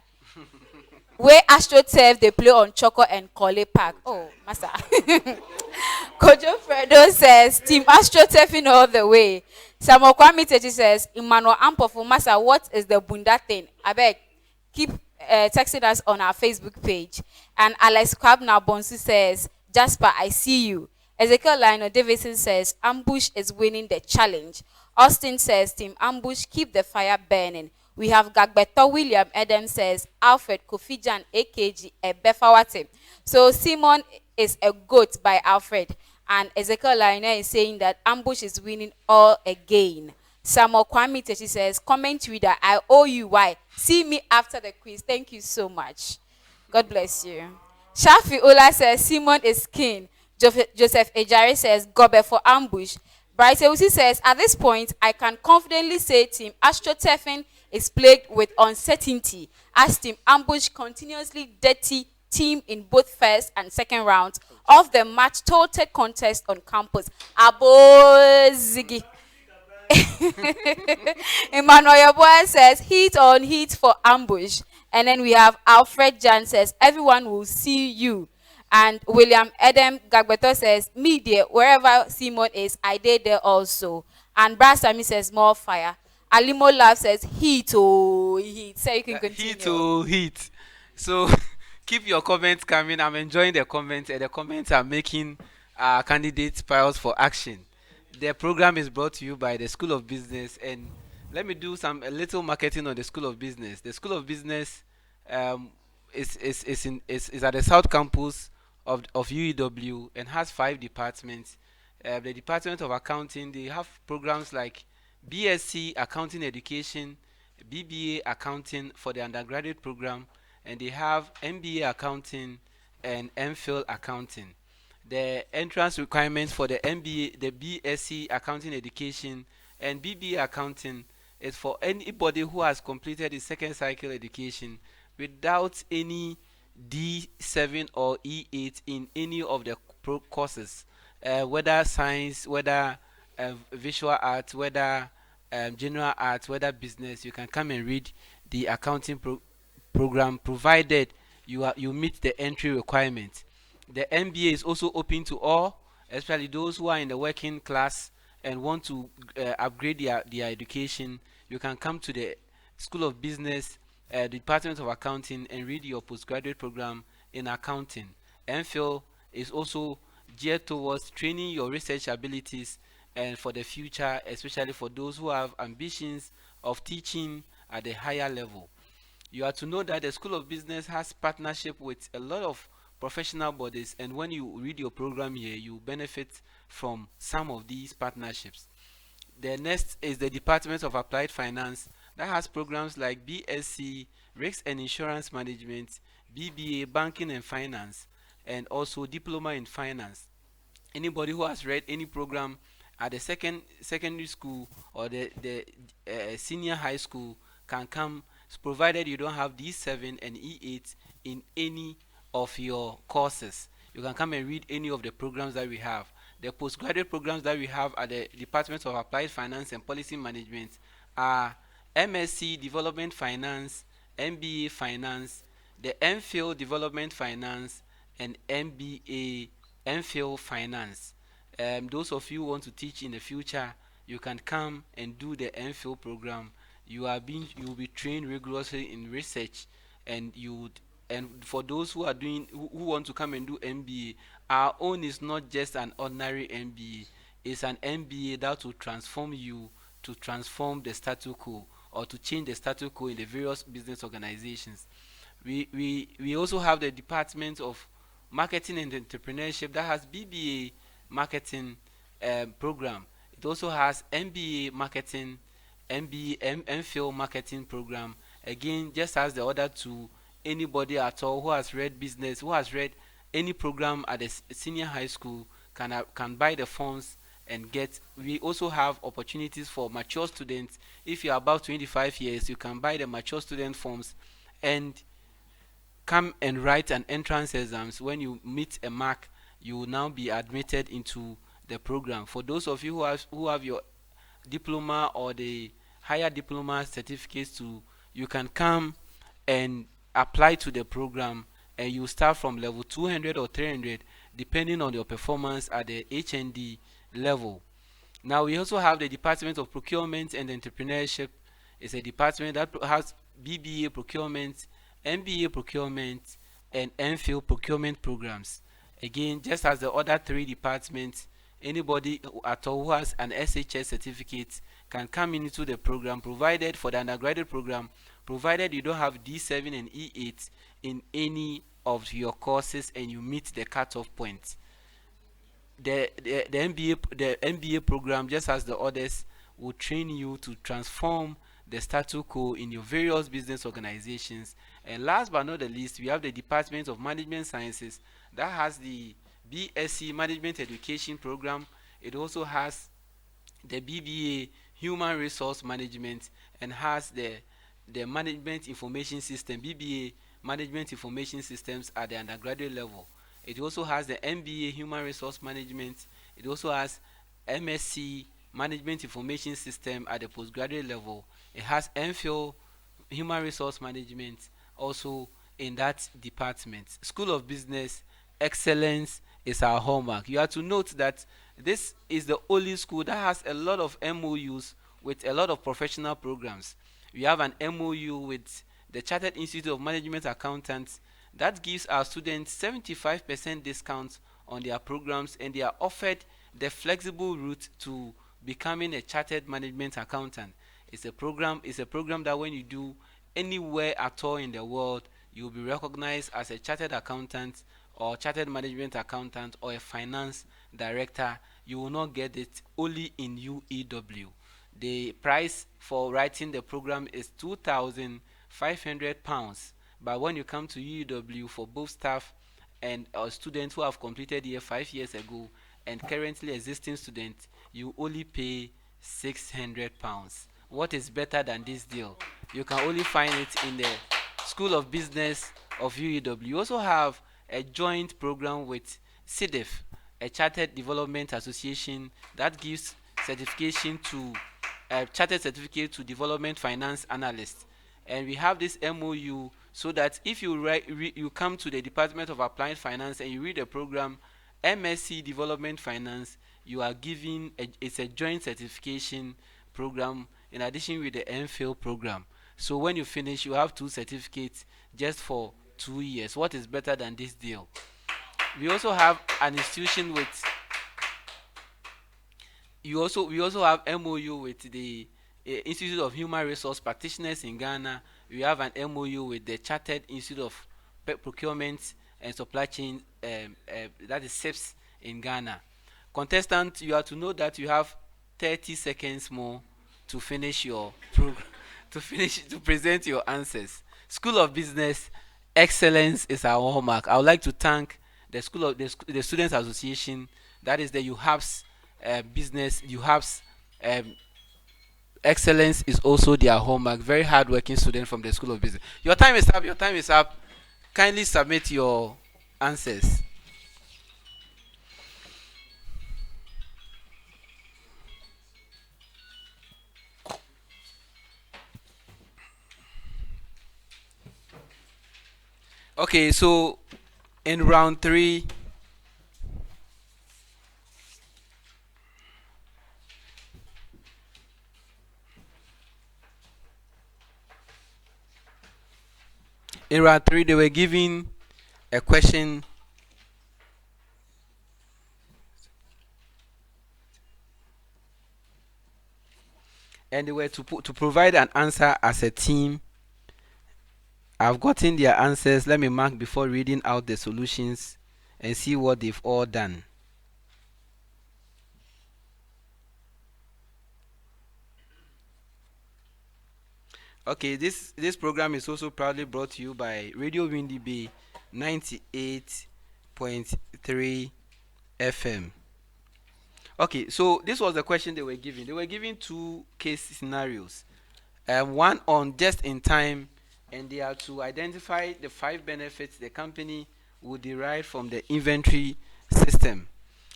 A: where AstroTurf they play on Choco and Kole Park. Oh, massa. Kojo Fredo says, Team AstroTurfing all the way. Samuel Kwame Techi says, Emmanuel Ampofu, massa, what is the Bunda thing? I beg, keep texting us on our Facebook page. And Alex Kwabna Bonsu says, Jasper, I see you. Ezekiel Lionel Davidson says, Ambush is winning the challenge. Austin says, Team Ambush, keep the fire burning. We have Gagbeto William Eden says, Alfred Kofijan AKG Ebefawate. So Simon is a goat by Alfred. And Ezekiel Lionel is saying that Ambush is winning all again. Samuel Kwame Techi says, comment reader, I owe you why. See me after the quiz. Thank you so much. God bless you. Shafi Ola says, Simon is king. Joseph Ejari says, Gobe for ambush. Bryce Ewusi says, at this point, I can confidently say Team AstroTurfing is plagued with uncertainty as Team Ambush continuously dirty team in both first and second rounds of the match total contest on campus. Abo Ziggy. Emmanuel Yaboya says, heat on heat for ambush. And then we have Alfred Jan says, everyone will see you. And William Adam Gagbeto says, me there, wherever Simon is, I did there also. And Brasami says, more fire. Alimo Love says, heat, oh, heat. So you can continue.
B: Heat to heat. So keep your comments coming. I'm enjoying the comments, and the comments are making candidates piles for action. The program is brought to you by the School of Business, and let me do a little marketing on the School of Business. The School of Business um, is at the South Campus of UEW and has 5 departments. The Department of Accounting, they have programs like BSc Accounting Education, BBA Accounting for the undergraduate program, and they have MBA Accounting and MPhil Accounting. The entrance requirements for the MBA, the BSc Accounting Education, and BBA Accounting is for anybody who has completed the second cycle education without any D7 or E8 in any of the courses, whether science, whether visual arts, whether general arts, whether business. You can come and read the accounting program, provided you meet the entry requirement. The MBA is also open to all, especially those who are in the working class and want to upgrade their education. You can come to the School of Business, Department of Accounting, and read your postgraduate program in accounting. MPhil is also geared towards training your research abilities and for the future, especially for those who have ambitions of teaching at a higher level. You are to know that the School of Business has partnership with a lot of professional bodies, and when you read your program here, you benefit from some of these partnerships. The next is the Department of Applied Finance that has programs like BSc Risks and Insurance Management, BBA Banking and Finance, and also Diploma in Finance. Anybody who has read any program at the secondary school or the senior high school can come, provided you don't have D7 and E8 in any of your courses. You can come and read any of the programs that we have. The postgraduate programs that we have at the Department of Applied Finance and Policy Management are MSc Development Finance, MBA Finance, the MPhil Development Finance, and MBA MPhil Finance. Those of you who want to teach in the future, you can come and do the MPhil program. You will be trained rigorously in research, and for those who are doing who want to come and do MBA, our own is not just an ordinary MBA. It's an MBA that will transform you to transform the status quo or to change the status quo in the various business organizations. We also have the Department of Marketing and Entrepreneurship that has BBA Marketing program. It also has MBA Marketing, MPhil Marketing program. Again, just as the other two, anybody at all who has read business, who has read any program at the senior high school can buy the forms and get. We also have opportunities for mature students. If you're about 25 years, you can buy the mature student forms and come and write an entrance exams. When you meet a mark, you will now be admitted into the program. For those of you who have your diploma or the higher diploma certificates, you can come and apply to the program, and you start from level 200 or 300 depending on your performance at the HND level. Now we also have the Department of Procurement and Entrepreneurship. It's a department that has BBA procurement, MBA procurement, and MPhil procurement programs. Again, just as the other three departments, anybody at all who has an SHS certificate can come into the program, provided for the undergraduate program, provided you don't have D7 and E8 in any of your courses and you meet the cutoff point. The MBA program, just as the others, will train you to transform the status quo in your various business organizations. And last but not the least, we have the Department of Management Sciences that has the BSc Management Education program. It also has the BBA Human Resource Management and has the Management Information System, BBA Management Information Systems at the undergraduate level. It also has the MBA Human Resource Management. It also has MSc Management Information System at the postgraduate level. It has MPhil Human Resource Management also in that department. School of Business excellence is our hallmark. You have to note that this is the only school that has a lot of MOUs with a lot of professional programs. We have an MOU with the Chartered Institute of Management Accountants that gives our students 75% discounts on their programs, and they are offered the flexible route to becoming a chartered management accountant. It's a program that when you do anywhere at all in the world, you will be recognized as a chartered accountant or chartered management accountant or a finance director. You will not get it only in UEW. The price for writing the program is £2,500, but when you come to UEW, for both staff and students who have completed year 5 years ago and currently existing students, you only pay £600. What is better than this deal? You can only find it in the School of Business of UEW. You also have a joint program with CDIF, a Chartered Development Association, that gives certification to chartered certificate to development finance analysts. And we have this MOU so that if you come to the Department of Applied Finance and you read the program MSc Development Finance, you are given it's a joint certification program in addition with the MPhil program. So when you finish, you have two certificates just for 2 years. What is better than this deal? We also have an institution with we also have MOU with the Institute of Human Resource Practitioners in Ghana. We have an MOU with the Chartered Institute of Procurement and Supply Chain, that is SIPS in Ghana. Contestant, you have to know that you have 30 seconds more to finish your program, to present your answers. School of Business excellence is our hallmark. I would like to thank the Students Association, that is the UHAPS business. UHAPS excellence is also their hallmark. Very hardworking student from the School of Business. Your time is up. Your time is up. Kindly submit your answers. Okay, so in round 3, they were giving a question and they were to provide an answer as a team. I've gotten their answers. Let me mark before reading out the solutions and see what they've all done. Okay, this program is also proudly brought to you by Radio Winneba 98.3 FM. Okay, so this was the question they were giving. They were giving 2 case scenarios. One on just in time, and they are to identify the 5 benefits the company would derive from the inventory system.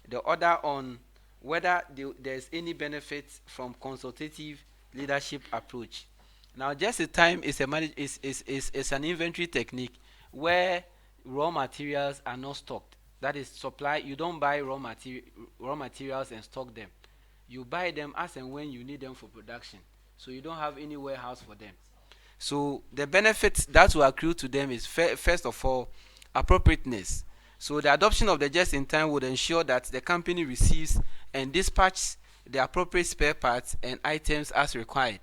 B: The other on whether there's any benefits from consultative leadership approach. Now, just in time is is an inventory technique where raw materials are not stocked. That is supply. You don't buy raw materials and stock them. You buy them as and when you need them for production. So you don't have any warehouse for them. So the benefits that will accrue to them is first of all appropriateness. So the adoption of the just-in-time would ensure that the company receives and dispatches the appropriate spare parts and items as required.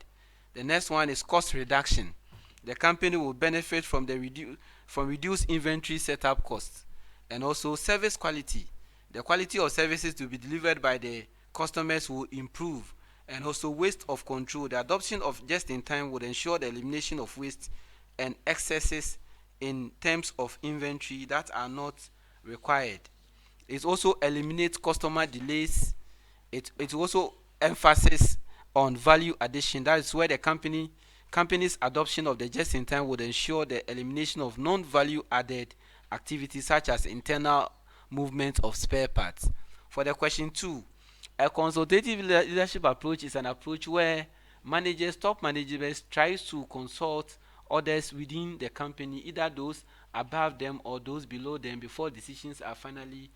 B: The next one is cost reduction. The company will benefit from reduced inventory setup costs, and also service quality. The quality of services to be delivered by the customers will improve, and also waste of control. The adoption of just-in-time would ensure the elimination of waste and excesses in terms of inventory that are not required. It also eliminates customer delays. It also emphasis on value addition. That is where the company's adoption of the just-in-time would ensure the elimination of non-value added activities such as internal movement of spare parts. For the question 2, a consultative leadership approach is an approach where top managers tries to consult others within the company, either those above them or those below them, before decisions are finally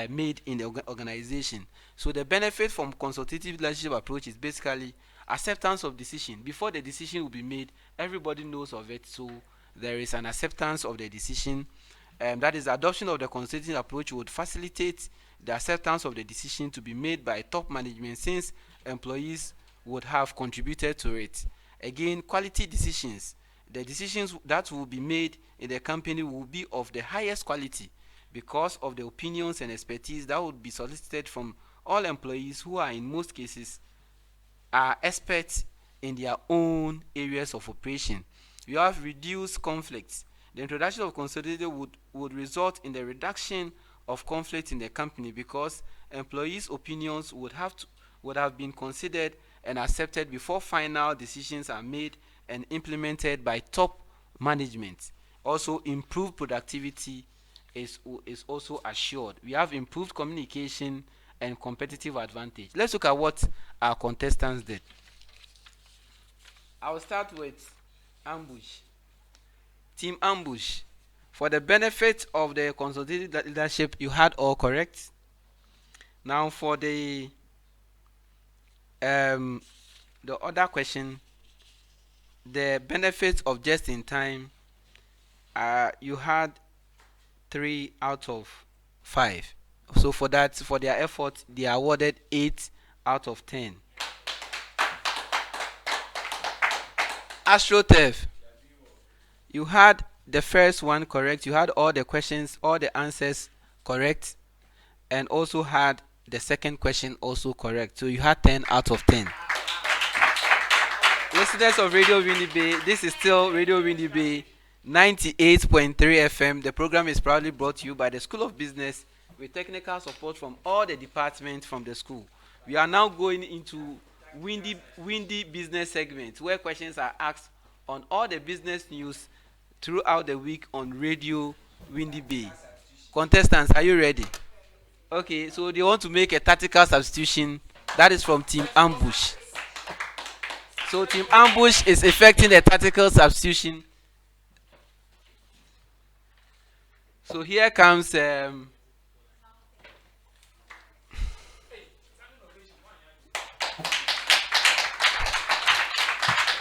B: made in the organization. So the benefit from consultative leadership approach is basically acceptance of decision. Before the decision will be made, everybody knows of it, so there is an acceptance of the decision. That is, the adoption of the consultative approach would facilitate the acceptance of the decision to be made by top management, since employees would have contributed to it. Again, quality decisions. The decisions that will be made in the company will be of the highest quality because of the opinions and expertise that would be solicited from all employees, who are in most cases are experts in their own areas of operation. You have reduced conflicts. The introduction of consultative would result in the reduction of conflict in the company, because employees' opinions would have been considered and accepted before final decisions are made and implemented by top management. Also, improved productivity is also assured. We have improved communication and competitive advantage. Let's look at what our contestants did. I will start with Ambush. Team Ambush. For the benefit of the consultative leadership, you had all correct. Now for the other question, the benefits of just in time, you had 3 out of 5. So for that, for their effort, they are awarded 8 out of 10. AstroTurf, you had the first one correct. You had all the questions, all the answers correct, and also had the second question also correct. So you had 10 out of 10. Listeners of Radio Winneba, this is still Radio Winneba 98.3 FM. The program is proudly brought to you by the School of Business with technical support from all the departments from the school. We are now going into windy business segment, where questions are asked on all the business news throughout the week on Radio Winneba. Contestants, are you ready? Okay, so they want to make a tactical substitution. That is from Team Ambush. So Team Ambush is effecting a tactical substitution. So here comes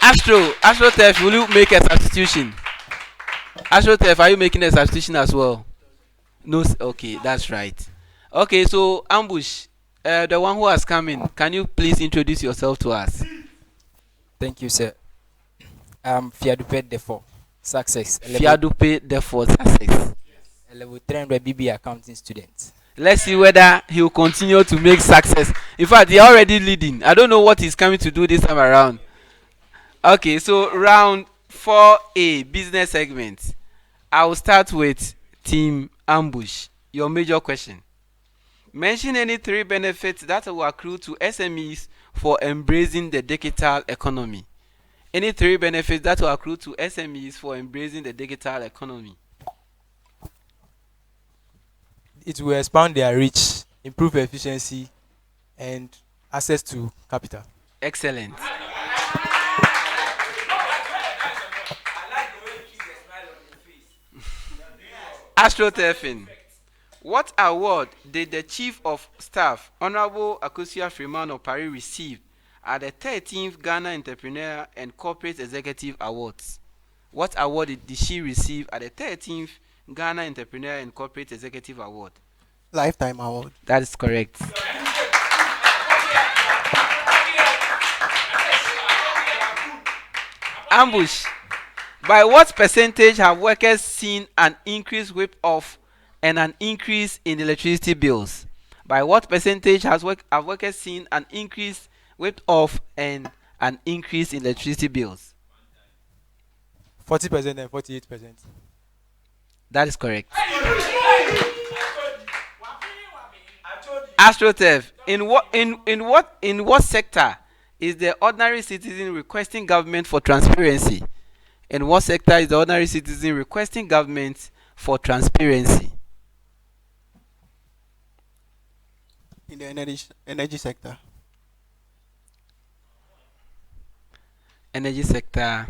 B: AstroTurf, will you make a substitution? AstroTurf, are you making a substitution as well? No, okay, that's right. Okay, so Ambush, the one who has come in, can you please introduce yourself to us?
F: Thank you, sir. I'm Fiadupe Defo, Success.
B: Fiadupe Defo, Success.
F: A level 300 BB accounting student.
B: Let's see whether he will continue to make success. In fact, he already leading. I don't know what he's coming to do this time around. Okay, so round 4A, business segment. I will start with Team Ambush. Your major question. Mention any 3 benefits that will accrue to SMEs for embracing the digital economy. Any 3 benefits that will accrue to SMEs for embracing the digital economy.
F: It will expand their reach, improve efficiency, and access to capital.
B: Excellent. Astroturfing. What award did the Chief of Staff, Honorable Akosia Freeman of Paris, receive at the 13th Ghana Entrepreneur and Corporate Executive Awards? What award did she receive at the 13th Ghana Entrepreneur and Corporate Executive Award?
E: Lifetime award.
B: That is correct. Ambush. By what percentage have workers seen an increase whip off and an increase in electricity bills? By what percentage have workers seen an increase whipped off and an increase in electricity bills?
F: 40% and 48%.
B: That is correct. AstroTurf. In what sector is the ordinary citizen requesting government for transparency? In what sector is the ordinary citizen requesting government for transparency?
E: In the energy sector.
B: Energy sector.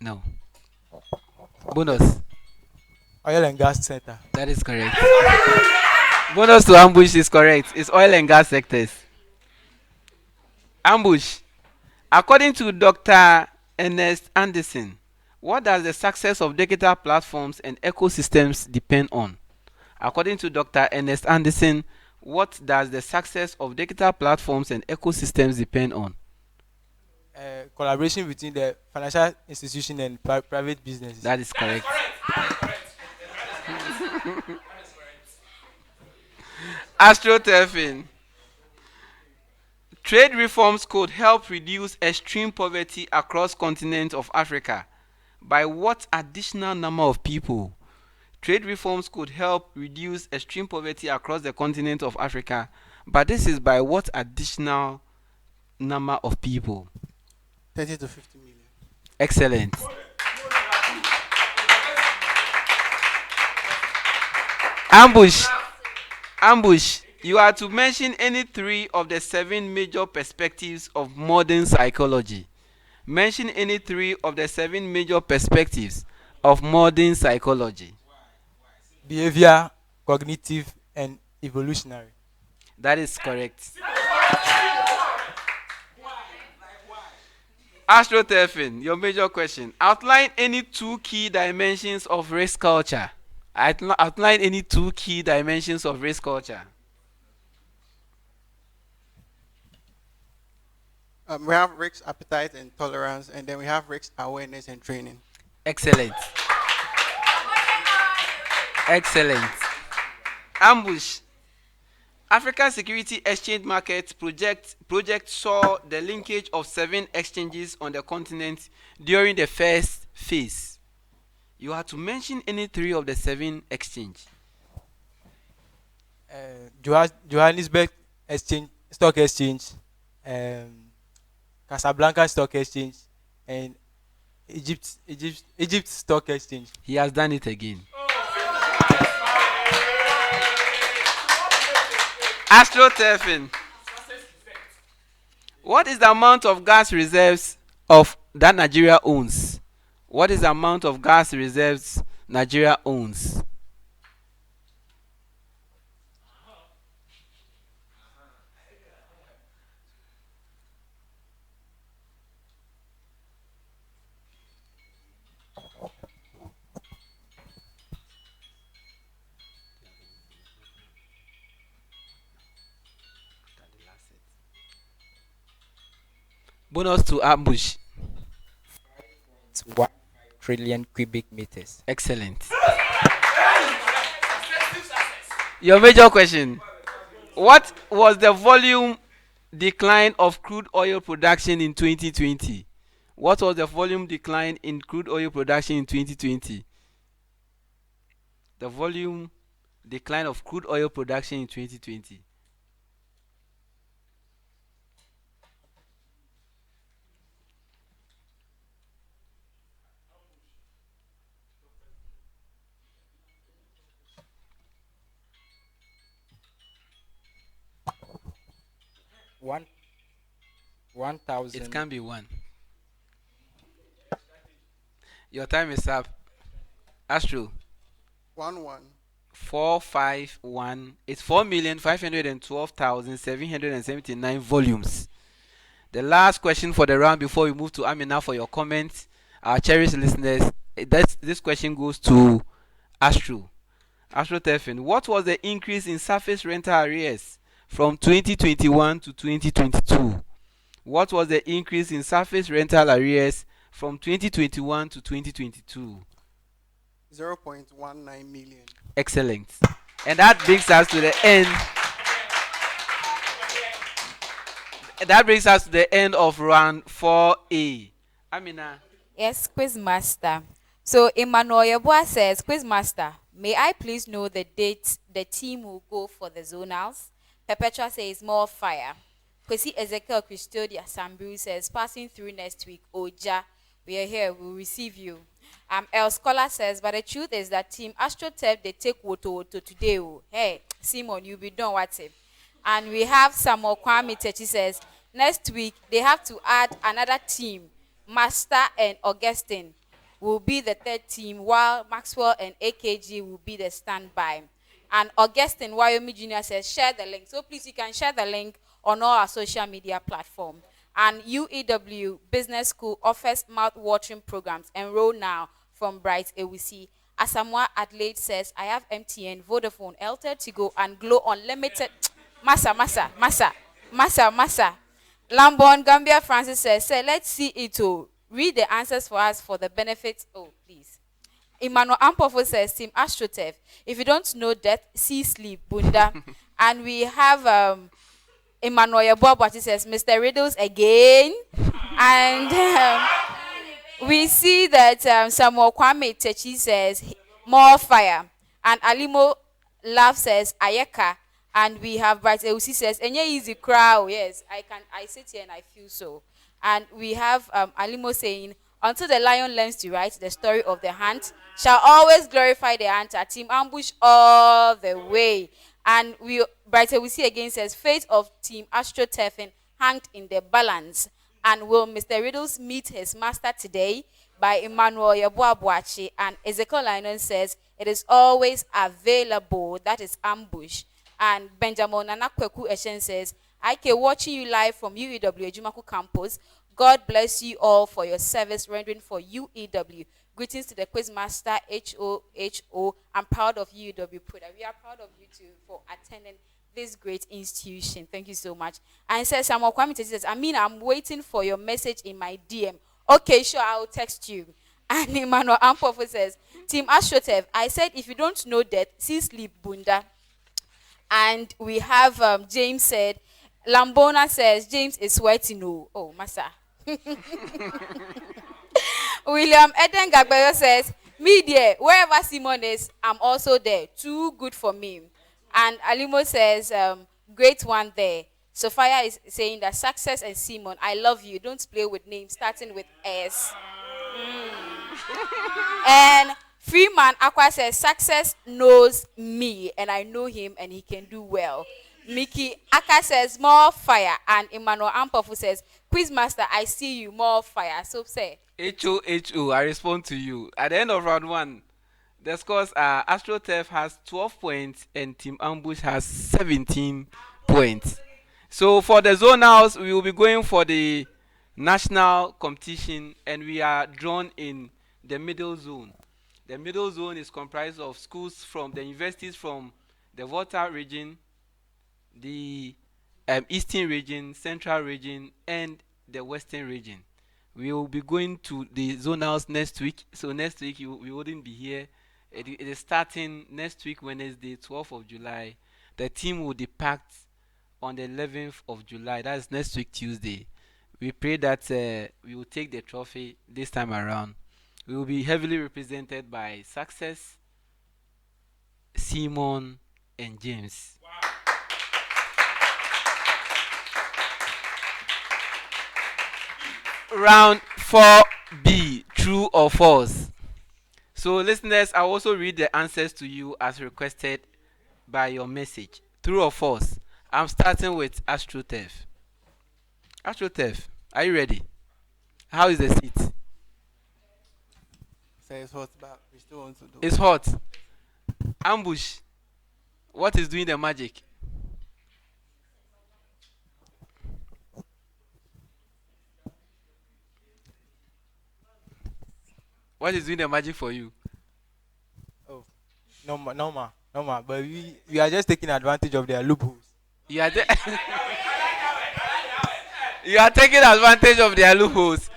B: No. Bonus.
F: Oil and gas sector.
B: That is correct. Bonus to ambush is correct. It's oil and gas sectors. Ambush. According to Dr. Ernest Anderson, what does the success of digital platforms and ecosystems depend on? According to Dr. Ernest Anderson, what does the success of digital platforms and ecosystems depend on?
F: Collaboration between the financial institution and private businesses.
B: That is correct. Astroturfing. Trade reforms could help reduce extreme poverty across continent of Africa. By what additional number of people? Trade reforms could help reduce extreme poverty across the continent of Africa, but this is by what additional number of people?
E: 30 to 50 million.
B: Excellent. Ambush. You are to mention any 3 of the 7 major perspectives of modern psychology. Mention any 3 of the 7 major perspectives of modern psychology.
F: Behavior, cognitive, and evolutionary.
B: That is correct. Astroturfing, your major question. Outline any 2 key dimensions of race culture. Outline any 2 key dimensions of race culture.
E: We have risk appetite and tolerance, and then we have risk awareness and training.
B: Excellent. Excellent. Ambush. African Security Exchange Market project saw the linkage of 7 exchanges on the continent during the first phase. You have to mention any 3 of the 7 exchange.
F: Johannesburg Exchange, Stock Exchange, Casablanca Stock Exchange, and Egypt Stock Exchange.
B: He has done it again. Astroturfing. What is the amount of gas reserves that Nigeria owns? What is the amount of gas reserves Nigeria owns? Bonus to ambush.
G: 1 trillion cubic meters.
B: Excellent. Your major question. What was the volume decline of crude oil production in 2020? What was the volume decline in crude oil production in 2020? The volume decline of crude oil production in 2020.
G: One
B: It
G: 1,000
B: can be 1. Your time is up. Astro.
E: 1 1.
B: 451. It's 4,512,779 volumes. The last question for the round before we move to Amina for your comments, our cherished listeners. This question goes to Astro. Astro Tefin, what was the increase in surface rental arrears from 2021 to 2022? What was the increase in surface rental arrears from 2021 to 2022?
E: 0.19 million.
B: Excellent. And that brings us to the end. That brings us to the end of round 4A. Amina.
A: Yes, Quizmaster. So Emmanuel Yeboah says, Quizmaster, may I please know the date the team will go for the zonals? Perpetua says, more fire. Kwesi Ezekiel Custodia Sambu says, passing through next week. Oja, we are here, we'll receive you. El Scholar says, but the truth is that Team AstroTurf, they take Woto today. Oh. Hey, Simon, you'll be done what's it? And we have Samuel Kwame Techi says, next week they have to add another team. Master and Augustine will be the third team, while Maxwell and AKG will be the standby. And Augustine Wyoming Jr. says, share the link. So please, you can share the link on all our social media platforms. And UEW Business School offers mouth-watering programs. Enroll now from Bright Ewusi. Asamoah Adelaide says, I have MTN, Vodafone, Airtel Tigo, and Glow Unlimited. Massa. Lambon Gambia Francis says, let's see it all. Read the answers for us for the benefit. Oh, please. Emmanuel Ampofo says, Team AstroTurf. If you don't know death, see sleep, Bunda. And we have Emmanuel Yeboah says, Mr. Riddles again. And we see that Samuel Kwame Techi says, more fire. And Alimo Love says, Ayeka. And we have Bright Ewusi says, Enye easy crowd. Yes, I sit here and I feel so. And we have Alimo saying, until the lion learns to write, the story of the hunt shall always glorify the hunter. Team Ambush all the way. And Bright Ewusi again says, fate of Team AstroTurf hanged in the balance. And will Mr. Riddles meet his master today? By Emmanuel Yeboah. And Ezekiel Linon says, it is always available. That is Ambush. And Benjamin Nanakweku Eshen says, I can watching you live from UEW Ejumaku campus. God bless you all for your service rendering for UEW. Greetings to the Quizmaster HOHO. I'm proud of UEW. We are proud of you too for attending this great institution. Thank you so much. And it says, Samuel Kwame says, I'm waiting for your message in my DM. Okay, sure, I'll text you. And Emmanuel Ampofo says, Team AstroTurf, I said if you don't know death, see sleep, Bunda. And we have James said, Lambona says, James is sweating. Oh, Massa. William Eden Gagbayo says, me there, wherever Simon is, I'm also there. Too good for me. And Alimo says, great one there. Sophia is saying that Success and Simon, I love you. Don't play with names starting with S. And Freeman Aqua says, Success knows me and I know him and he can do well. Mickey Aka says, more fire. And Emmanuel Ampofu says, Quizmaster, I see you, more fire. So say.
B: HOHO, I respond to you. At the end of round 1, the scores are AstroTurf has 12 points and Team Ambush has 17 points. So for the zonals, we will be going for the national competition and we are drawn in the middle zone. The middle zone is comprised of schools from the universities from the Volta region, the eastern region, central region, and the western region. We will be going to the zonals next week. So next week we wouldn't be here. It is starting next week, Wednesday, 12th of July. The team will depart on the 11th of July. That is next week, Tuesday. We pray that we will take the trophy this time around. We will be heavily represented by Success, Simon, and James. Wow. Round 4B, true or false. So listeners, I'll also read the answers to you as requested by your message. True or false? I'm starting with AstroTurf. AstroTurf, are you ready? How is the seat?
E: Say it's hot, but we still want to do.
B: It's hot. Ambush, what is doing the magic? What is doing the magic for you?
F: Oh, no, but we are just taking advantage of their loopholes.
B: You are, you are taking advantage of their loopholes.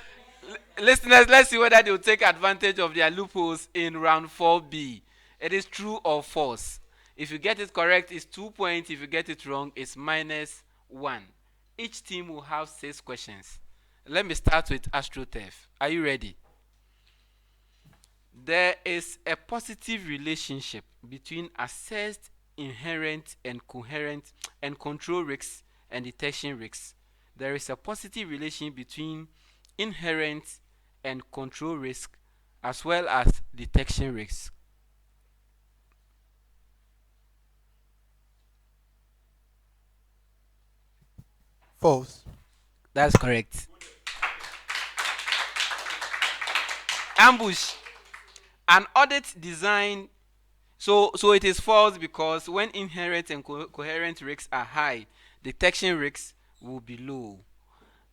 B: Listeners, let's see whether they will take advantage of their loopholes in round 4B. It is true or false. If you get it correct, it's 2 points. If you get it wrong, it's -1. Each team will have 6 questions. Let me start with AstroTurf. Are you ready? There is a positive relationship between assessed, inherent, and coherent and control risks and detection risks. There is a positive relation between inherent and control risk as well as detection risk.
E: False.
B: That's correct. Ambush. An audit design. So it is false because when inherent and coherent risks are high, detection risks will be low.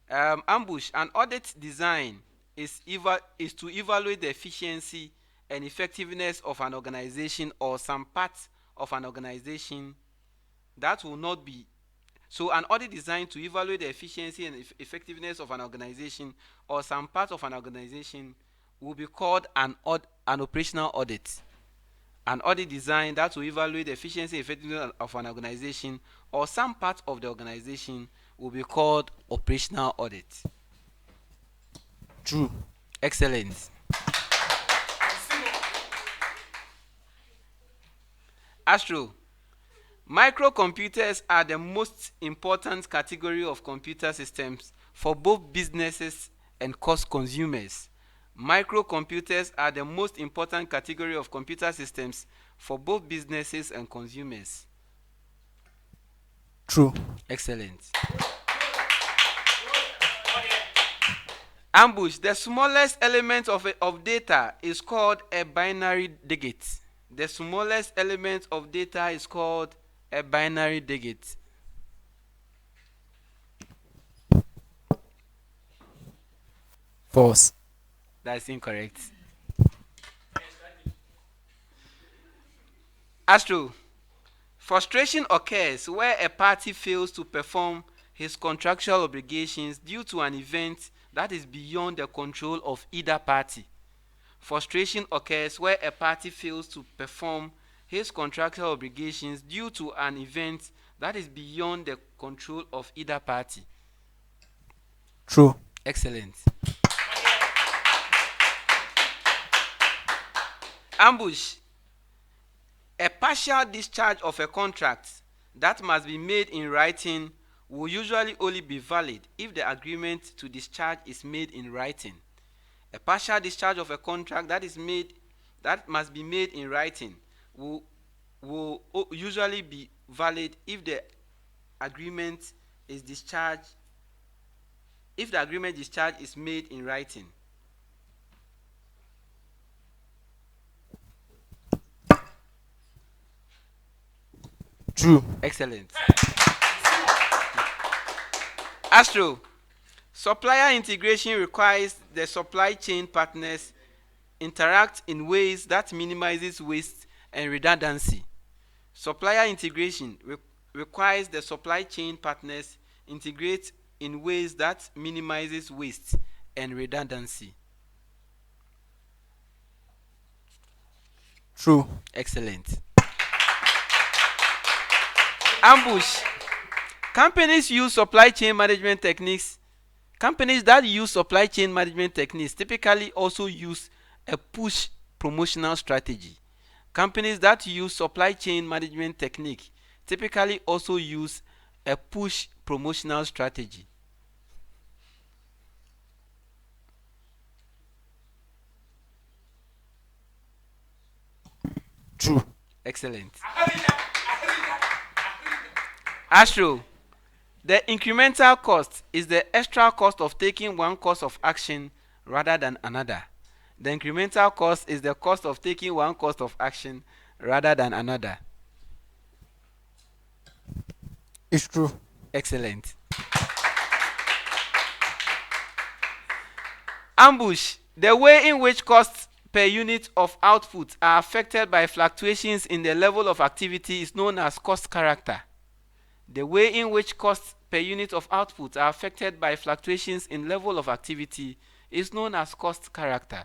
B: Ambush. An audit design is to evaluate the efficiency and effectiveness of an organization or some parts of an organization that will not be. So an audit designed to evaluate the efficiency and effectiveness of an organization or some part of an organization will be called an operational audit. An audit design that will evaluate the efficiency and effectiveness of an organization or some part of the organization will be called operational audit.
F: True.
B: Excellent. Astro, microcomputers are the most important category of computer systems for both businesses and cost consumers. Microcomputers are the most important category of computer systems for both businesses and consumers.
F: True.
B: Excellent. Ambush, the smallest element of data is called a binary digit. The smallest element of data is called a binary digit.
F: False.
B: That's incorrect. Astro, frustration occurs where a party fails to perform his contractual obligations due to an event that is beyond the control of either party. Frustration occurs where a party fails to perform his contractual obligations due to an event that is beyond the control of either party.
F: True.
B: Excellent. Ambush, a partial discharge of a contract that must be made in writing will usually only be valid if the agreement to discharge is made in writing. A partial discharge of a contract that must be made in writing will usually be valid if the agreement is discharged. If the agreement discharge is made in writing.
F: True.
B: Excellent. Astro, supplier integration requires the supply chain partners interact in ways that minimizes waste and redundancy. Supplier integration requires the supply chain partners integrate in ways that minimizes waste and redundancy.
F: True.
B: Excellent. Ambush. Companies use supply chain management techniques. Companies that use supply chain management techniques typically also use a push promotional strategy. Companies that use supply chain management technique typically also use a push promotional strategy.
F: True.
B: Excellent. Astro, the incremental cost is the extra cost of taking one course of action rather than another. The incremental cost is the cost of taking one course of action rather than another.
F: It's true.
B: Excellent. Ambush. The way in which costs per unit of output are affected by fluctuations in the level of activity is known as cost character. The way in which costs per unit of output are affected by fluctuations in level of activity is known as cost character.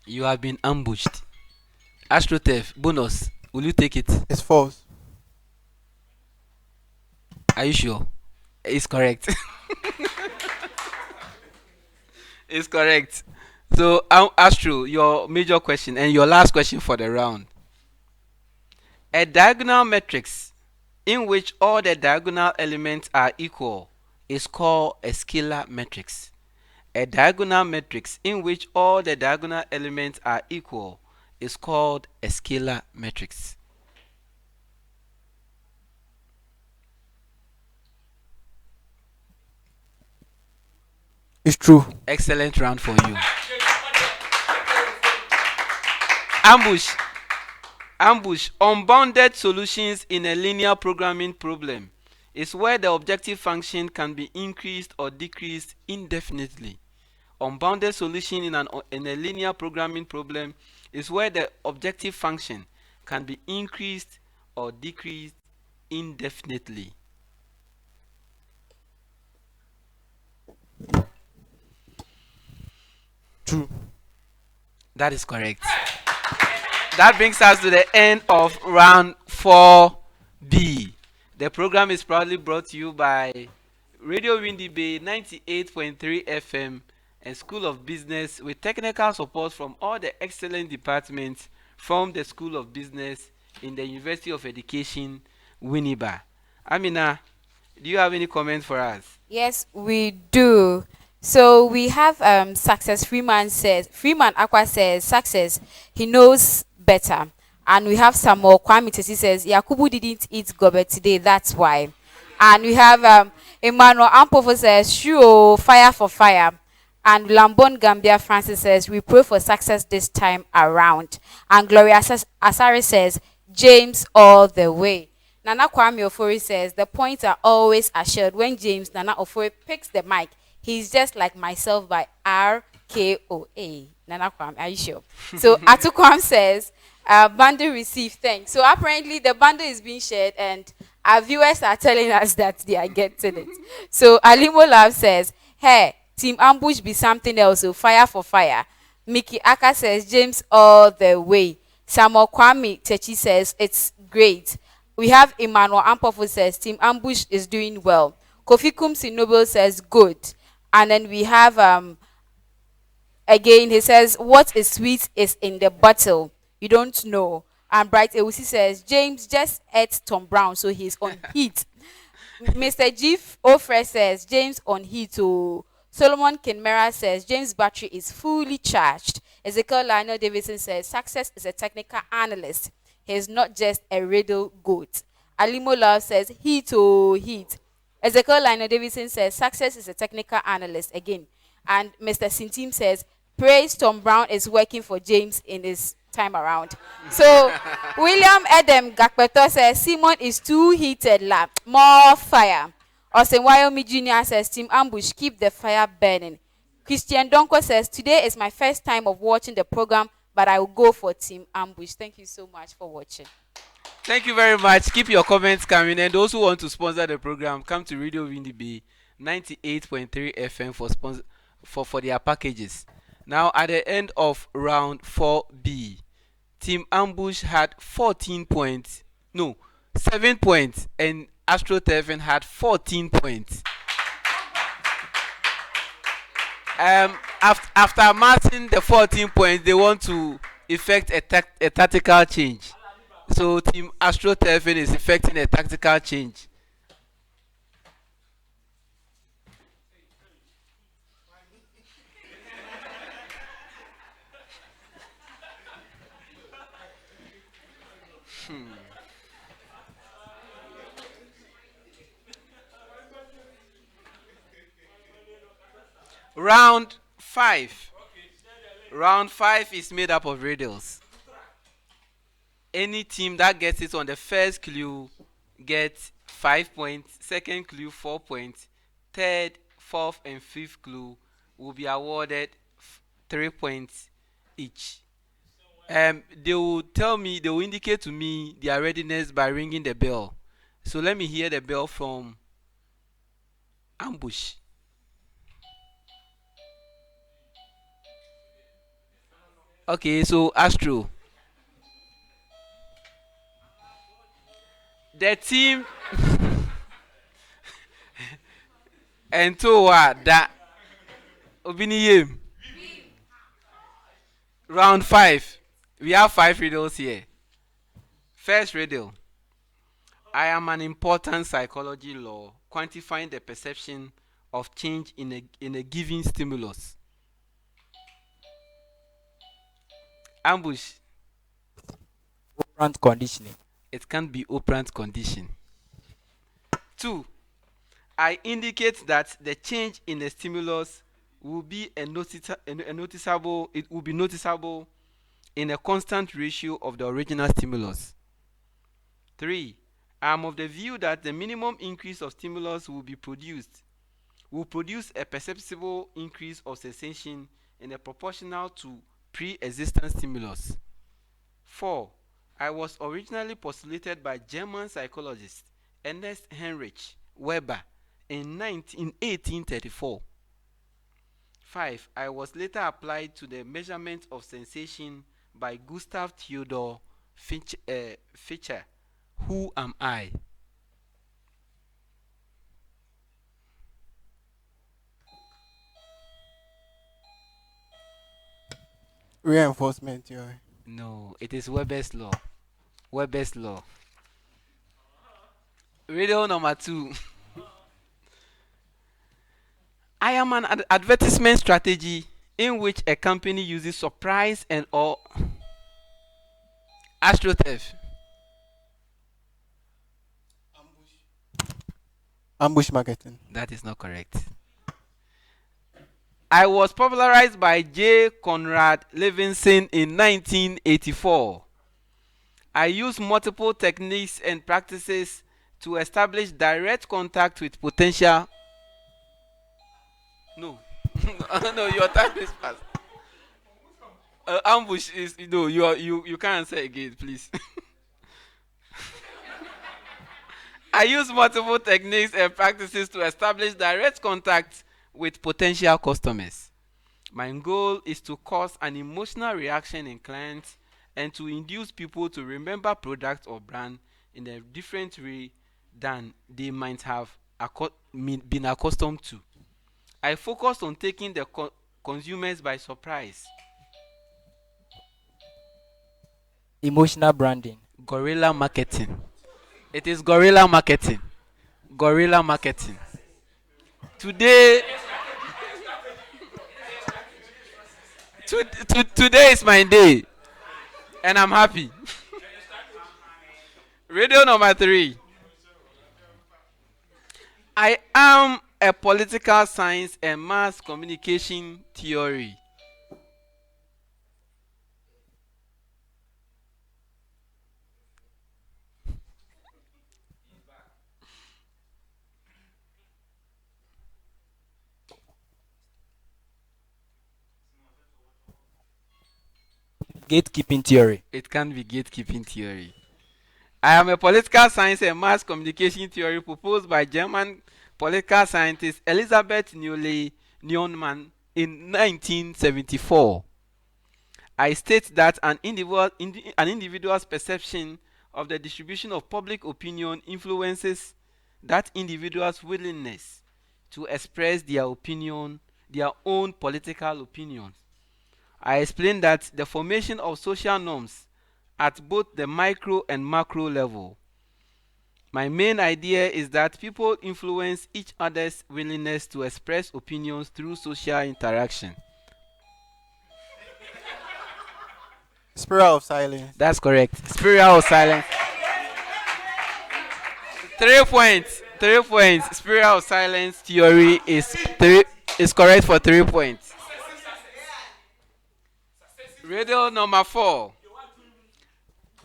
B: You have been ambushed. AstroTurf bonus. Will you take it?
F: It's false.
B: Are you sure? It's correct. It's correct. So, Astro, your major question and your last question for the round. A diagonal matrix in which all the diagonal elements are equal is called a scalar matrix. A diagonal matrix in which all the diagonal elements are equal is called a scalar matrix.
F: It's true.
B: Excellent round for you. Ambush. Ambush. Unbounded solutions in a linear programming problem is where the objective function can be increased or decreased indefinitely. Unbounded solution in a linear programming problem is where the objective function can be increased or decreased indefinitely.
F: True.
B: That is correct. That brings us to the end of round 4B. The program is proudly brought to you by Radio Winneba 98.3 FM and School of Business with technical support from all the excellent departments from the School of Business in the University of Education, Winneba. Amina, do you have any comments for us?
A: Yes, we do. So we have Success Freeman Aqua says success, he knows better. And we have Samuel Kwame Tesi says Yakubu didn't eat gobe today, that's why. And we have Emmanuel Ampofo says sure, fire for fire. And Lambon Gambia Francis says we pray for success this time around. And Gloria Asari says James all the way. Nana Kwame Ofori says the points are always assured when James Nana Ofori picks the mic. He's just like myself by RKOA. Nana Kwame, are you sure? So Atukwam says bundle received, thanks. So apparently the bundle is being shared and our viewers are telling us that they are getting it. So Alimo Love says, hey, Team Ambush be something else, so fire for fire. Mickey Aka says James all the way. Samuel Kwame Techi says it's great. We have Emmanuel Ampofo says Team Ambush is doing well. Kofi Kumsi Noble says good. And then we have again he says what is sweet is in the bottle. You don't know. And Bright Ewusi says James just ate Tom Brown, so he's on heat. Mr. Jeff Ofre says James on heat. Oh. Solomon Kinmera says James' battery is fully charged. Ezekiel Lionel Davidson says success is a technical analyst. He's not just a riddle goat. Alimo Love says heat, oh heat. Ezekiel Lionel Davidson says success is a technical analyst again. And Mr. Sintim says praise Tom Brown is working for James in his time around. So William Adam Gakpeto says Simon is too heated, lab. More fire. Austin Wyoming Jr. says Team Ambush, keep the fire burning. Christian Donko says today is my first time of watching the program, but I will go for Team Ambush. Thank you so much for watching.
B: Thank you very much. Keep your comments coming, and those who want to sponsor the program, come to Radio Winneba 98.3 FM for their packages. Now, at the end of round 4B, Team Ambush had 14 points. No, 7 points, and Astro Teven had 14 points. After amassing the 14 points, they want to effect a tactical change. So Team Astro Teven is effecting a tactical change. Round 5. Round 5 is made up of riddles. Any team that gets it on the first clue gets 5 points, second clue 4 points, third, fourth, and fifth clue will be awarded 3 points each. They will tell me, they will indicate to me their readiness by ringing the bell. So let me hear the bell from Ambush. Okay, so Astro. The team and to what that Obiniyem. Round 5. We have 5 riddles here. First riddle. I am an important psychology law quantifying the perception of change in a given stimulus. Ambush.
G: Operant conditioning.
B: It can't be operant condition. 2. I indicate that the change in the stimulus will be noticeable. It will be noticeable in a constant ratio of the original stimulus. 3. I am of the view that the minimum increase of stimulus will produce a perceptible increase of sensation in a proportional to pre-existent stimulus. 4. I was originally postulated by German psychologist Ernst Heinrich Weber in 1834. 5. I was later applied to the measurement of sensation by Gustav Theodor Fischer. Who am I?
E: Reinforcement theory.
B: No, it is Weber's law. Weber's law. Riddle number 2. I am an advertisement strategy in which a company uses surprise and or astroturf.
E: Ambush marketing.
B: That is not correct. I was popularized by J. Conrad Levinson in 1984. I use multiple techniques and practices to establish direct contact with potential. No. No, your time is past. Ambush is you can't say again, please. I use multiple techniques and practices to establish direct contact with potential customers. My goal is to cause an emotional reaction in clients and to induce people to remember product or brand in a different way than they might have been accustomed to. I focus on taking the consumers by surprise.
G: Emotional branding.
B: Guerrilla marketing. It is guerrilla marketing. Guerrilla marketing. Today today is my day and I'm happy. Radio number 3. I am a political science and mass communication theory.
G: Gatekeeping theory.
B: It can't be gatekeeping theory. I am a political science and mass communication theory proposed by German political scientist Elisabeth Neumann in 1974. I state that an individual's perception of the distribution of public opinion influences that individual's willingness to express their own political opinions. I explained that the formation of social norms at both the micro and macro level. My main idea is that people influence each other's willingness to express opinions through social interaction.
E: Spiral of silence.
B: That's correct. Spiral of silence. 3 points. 3 points. Spiral of silence theory is 3. is correct for 3 points. Riddle number 4.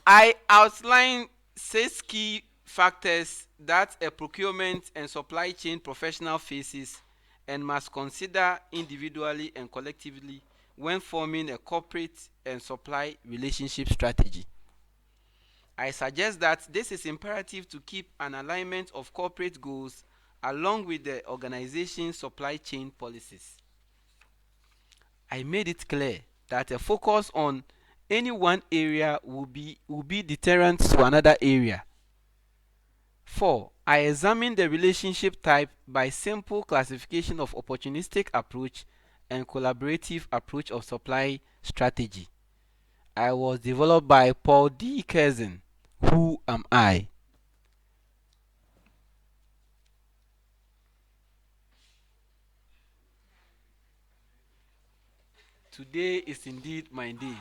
B: I outline 6 key factors that a procurement and supply chain professional faces and must consider individually and collectively when forming a corporate and supply relationship strategy. I suggest that this is imperative to keep an alignment of corporate goals along with the organization's supply chain policies. I made it clear that a focus on any one area will be deterrent to another area. 4. I examine the relationship type by simple classification of opportunistic approach and collaborative approach of supply strategy. I was developed by Paul D. Kerzin. Who am I? Today is indeed my day.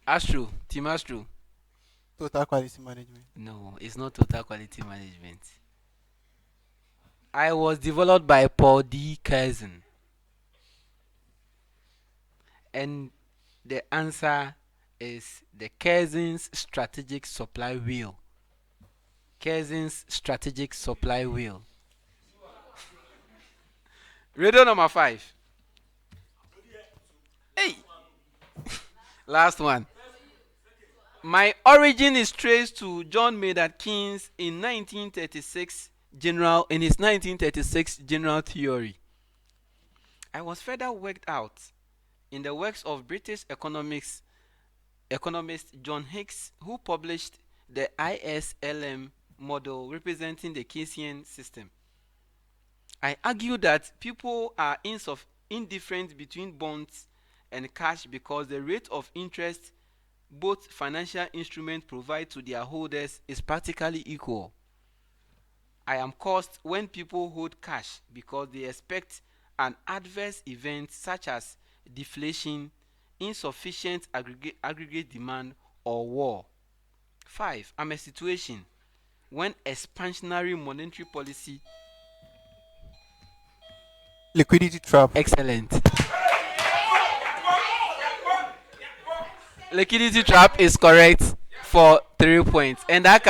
B: Astro, Team Astro.
E: Total quality management.
B: No, it's not total quality management. I was developed by Paul D. Kerzin. And the answer is the Kerzin's strategic supply wheel. Kerzin's strategic supply wheel. Riddle number 5. Hey! Last one. My origin is traced to John Maynard Keynes in his 1936 general theory. I was further worked out in the works of British economist John Hicks, who published the ISLM model representing the Keynesian system. I argue that people are indifferent between bonds and cash because the rate of interest both financial instruments provide to their holders is practically equal. I am caused when people hold cash because they expect an adverse event such as deflation, insufficient aggregate demand, or war. 5. I'm a situation when expansionary monetary policy.
E: Liquidity trap.
B: Excellent. Liquidity trap is correct for 3 points, and that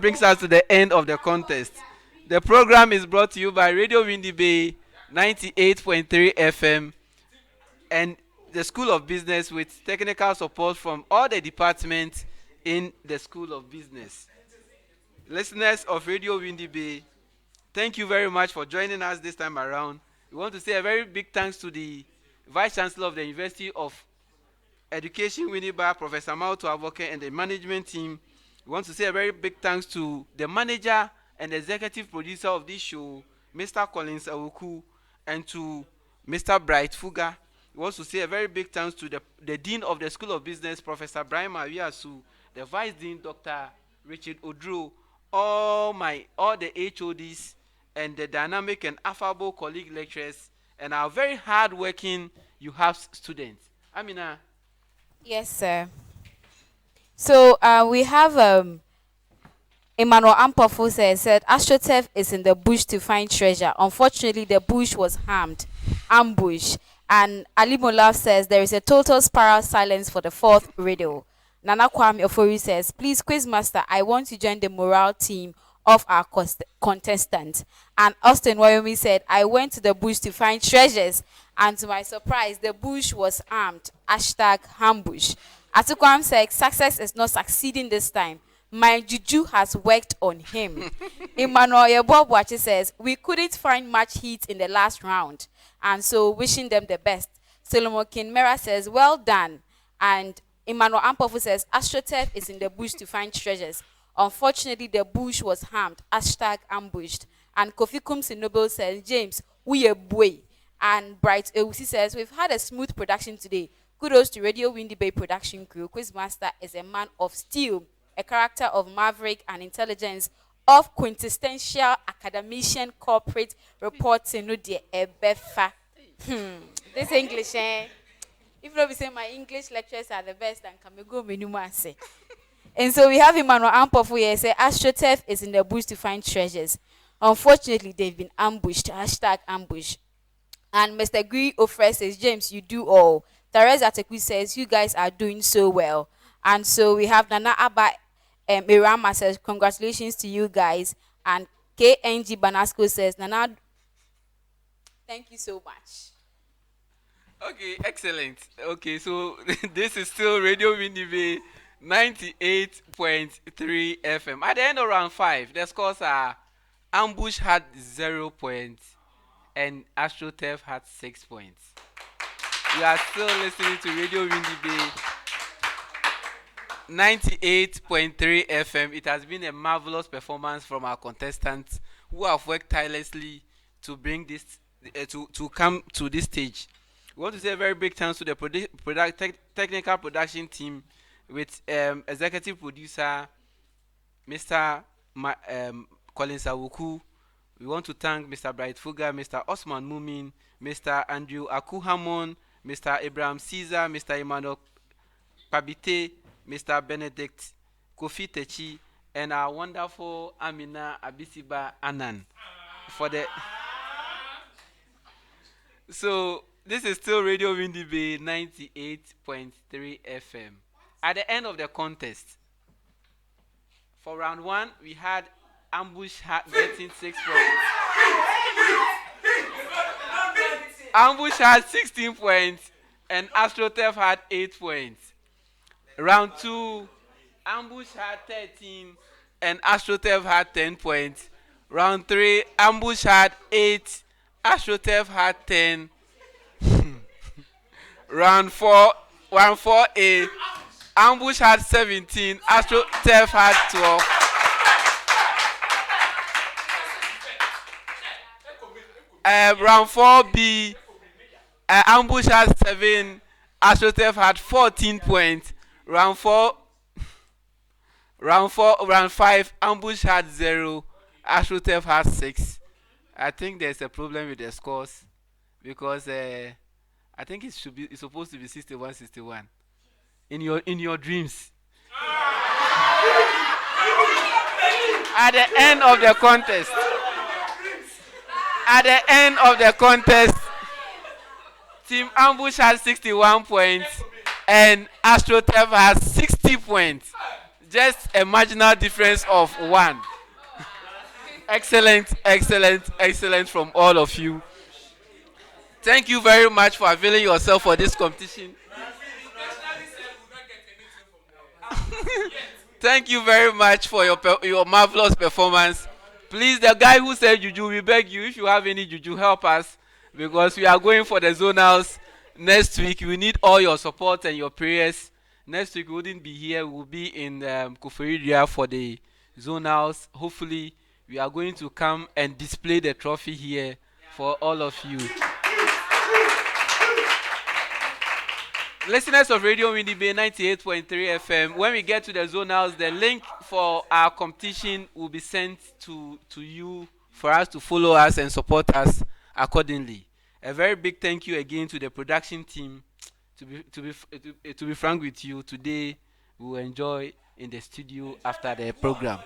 B: brings us to the end of the contest. The program is brought to you by Radio Winneba 98.3 FM and the School of Business with technical support from all the departments in the School of Business. Listeners of Radio Winneba, thank you very much for joining us this time around. We want to say a very big thanks to the Vice Chancellor of the University of Education Winneba, Professor Mauto Avoke, and the management team. We want to say a very big thanks to the manager and executive producer of this show, Mr. Collins Awoku, and to Mr. Bright Fuga. We want to say a very big thanks to the Dean of the School of Business, Professor Brian Mariasu, the Vice Dean, Dr. Richard Odro, all the HODs, and the dynamic and affable colleague lecturers, and our very hard-working UHAPS students. Amina.
A: Yes, sir. So we have Emmanuel Ampofo said AstroTurf is in the bush to find treasure. Unfortunately, the bush was ambush. And Ali Molaf says there is a total spiral silence for the 4th riddle. Nana Kwame Ofori says, please, Quizmaster, I want to join the morale team of our contestant. And Austin Wyoming said, I went to the bush to find treasures, and to my surprise, the bush was armed. #ambush. Atukwam said, success is not succeeding this time. My juju has worked on him. Emmanuel Yebobuachi says, we couldn't find much heat in the last round, and so wishing them the best. Solomon Kinmera says, well done. And Emmanuel Ampofu says, AstroTurf is in the bush to find treasures. Unfortunately, the bush was harmed. #ambushed. And Kofi Kumsi Noble says, James, we a boy. And Bright Ewusi says, we've had a smooth production today. Kudos to Radio Winneba production crew. Quizmaster is a man of steel, a character of maverick and intelligence, of quintessential academician corporate reporting. No dear ebefa. This English, eh? If not, we say my English lectures are the best and can go minimum say. And so we have Emmanuel Ampofu here say AstroTurf is in the bush to find treasures. Unfortunately, they've been ambushed. Hashtag ambush. And Mr. Gui Ofre says, James, you do all. Therese Ateku says, you guys are doing so well. And so we have Nana Abba Mirama says, congratulations to you guys. And KNG Banasco says, Nana, thank you so much.
B: Okay, excellent. Okay, so this is still Radio Winneba 98.3 FM. At the end of round 5, the scores are Ambush had 0 points and AstroTurf had 6 points. You are still listening to Radio Winneba 98.3 FM. It has been a marvelous performance from our contestants who have worked tirelessly to bring this to come to this stage. We want to say a very big thanks to the technical production team with executive producer Mr. Collins Awuku. We want to thank Mr. Bright Fuga, Mr. Osman Mumin, Mr. Andrew Akuhamon, Mr. Abraham Caesar, Mr. Emmanuel Pabite, Mr. Benedict Kofi Techi, and our wonderful Amina Abisiba Anan for the. So this is still Radio Winneba 98.3 FM. At the end of the contest, for round 1, we had Ambush getting 6 points. Ambush had 16 points and AstroTurf had 8 points. Round 2, Ambush had 13 and AstroTurf had 10 points. Round 3, Ambush had 8, AstroTurf had 10. Round 4A, Ambush had 17, AstroTurf had 12. Round 4B, Ambush had 7, AstroTurf had 14 points. Round 5, Ambush had 0, AstroTurf had 6. I think there's a problem with the scores because I think it's supposed to be 61-61 in your dreams. At the end of the contest, Team Ambush has 61 points and AstroTurf has 60 points. Just a marginal difference of 1. Excellent from all of you. Thank you very much for availing yourself for this competition. Thank you very much for your marvelous performance. Please, the guy who said juju, we beg you, if you have any juju, help us because we are going for the zonals next week. We need all your support and your prayers. Next week we wouldn't be here. We will be in Kufuridia for the zonals. Hopefully, we are going to come and display the trophy here for all of you. Listeners of Radio Winneba 98.3 FM, when we get to the zonals, the link for our competition will be sent to you for us to follow us and support us accordingly. A very big thank you again to the production team. To be frank with you, today we will enjoy in the studio after the program.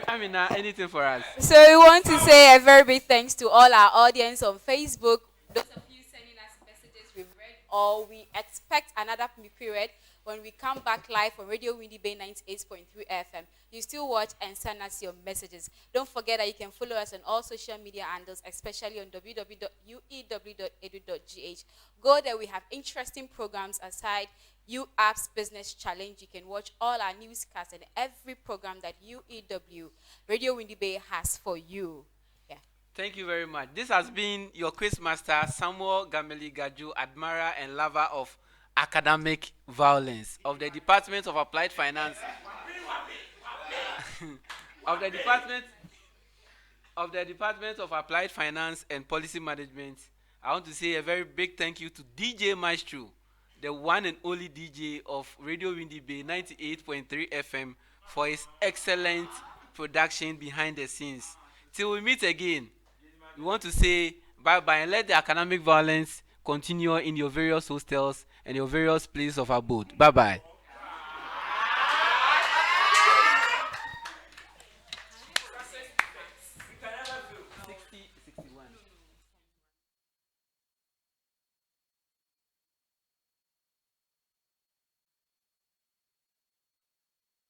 B: I mean, anything for us.
A: So we want to say a very big thanks to all our audience on Facebook. Those of you sending us messages, we've read all. We expect another period when we come back live on Radio Winneba 98.3 FM. You still watch and send us your messages. Don't forget that you can follow us on all social media handles, especially on www.uew.edu.gh. Go there, we have interesting programs aside Uewabs Business Challenge. You can watch all our newscasts and every program that UEW, Radio Winneba, has for you. Yeah.
B: Thank you very much. This has been your quizmaster, Samuel Gameli Gaju, admirer and lover of academic violence of the Department of Applied Finance of the Department of Applied Finance and Policy Management. I want to say a very big thank you to DJ Maestro, the one and only DJ of Radio Winneba 98.3 FM, for his excellent production behind the scenes. Till we meet again, we want to say bye-bye and let the academic violence continue in your various hostels and your various places of abode. Bye bye.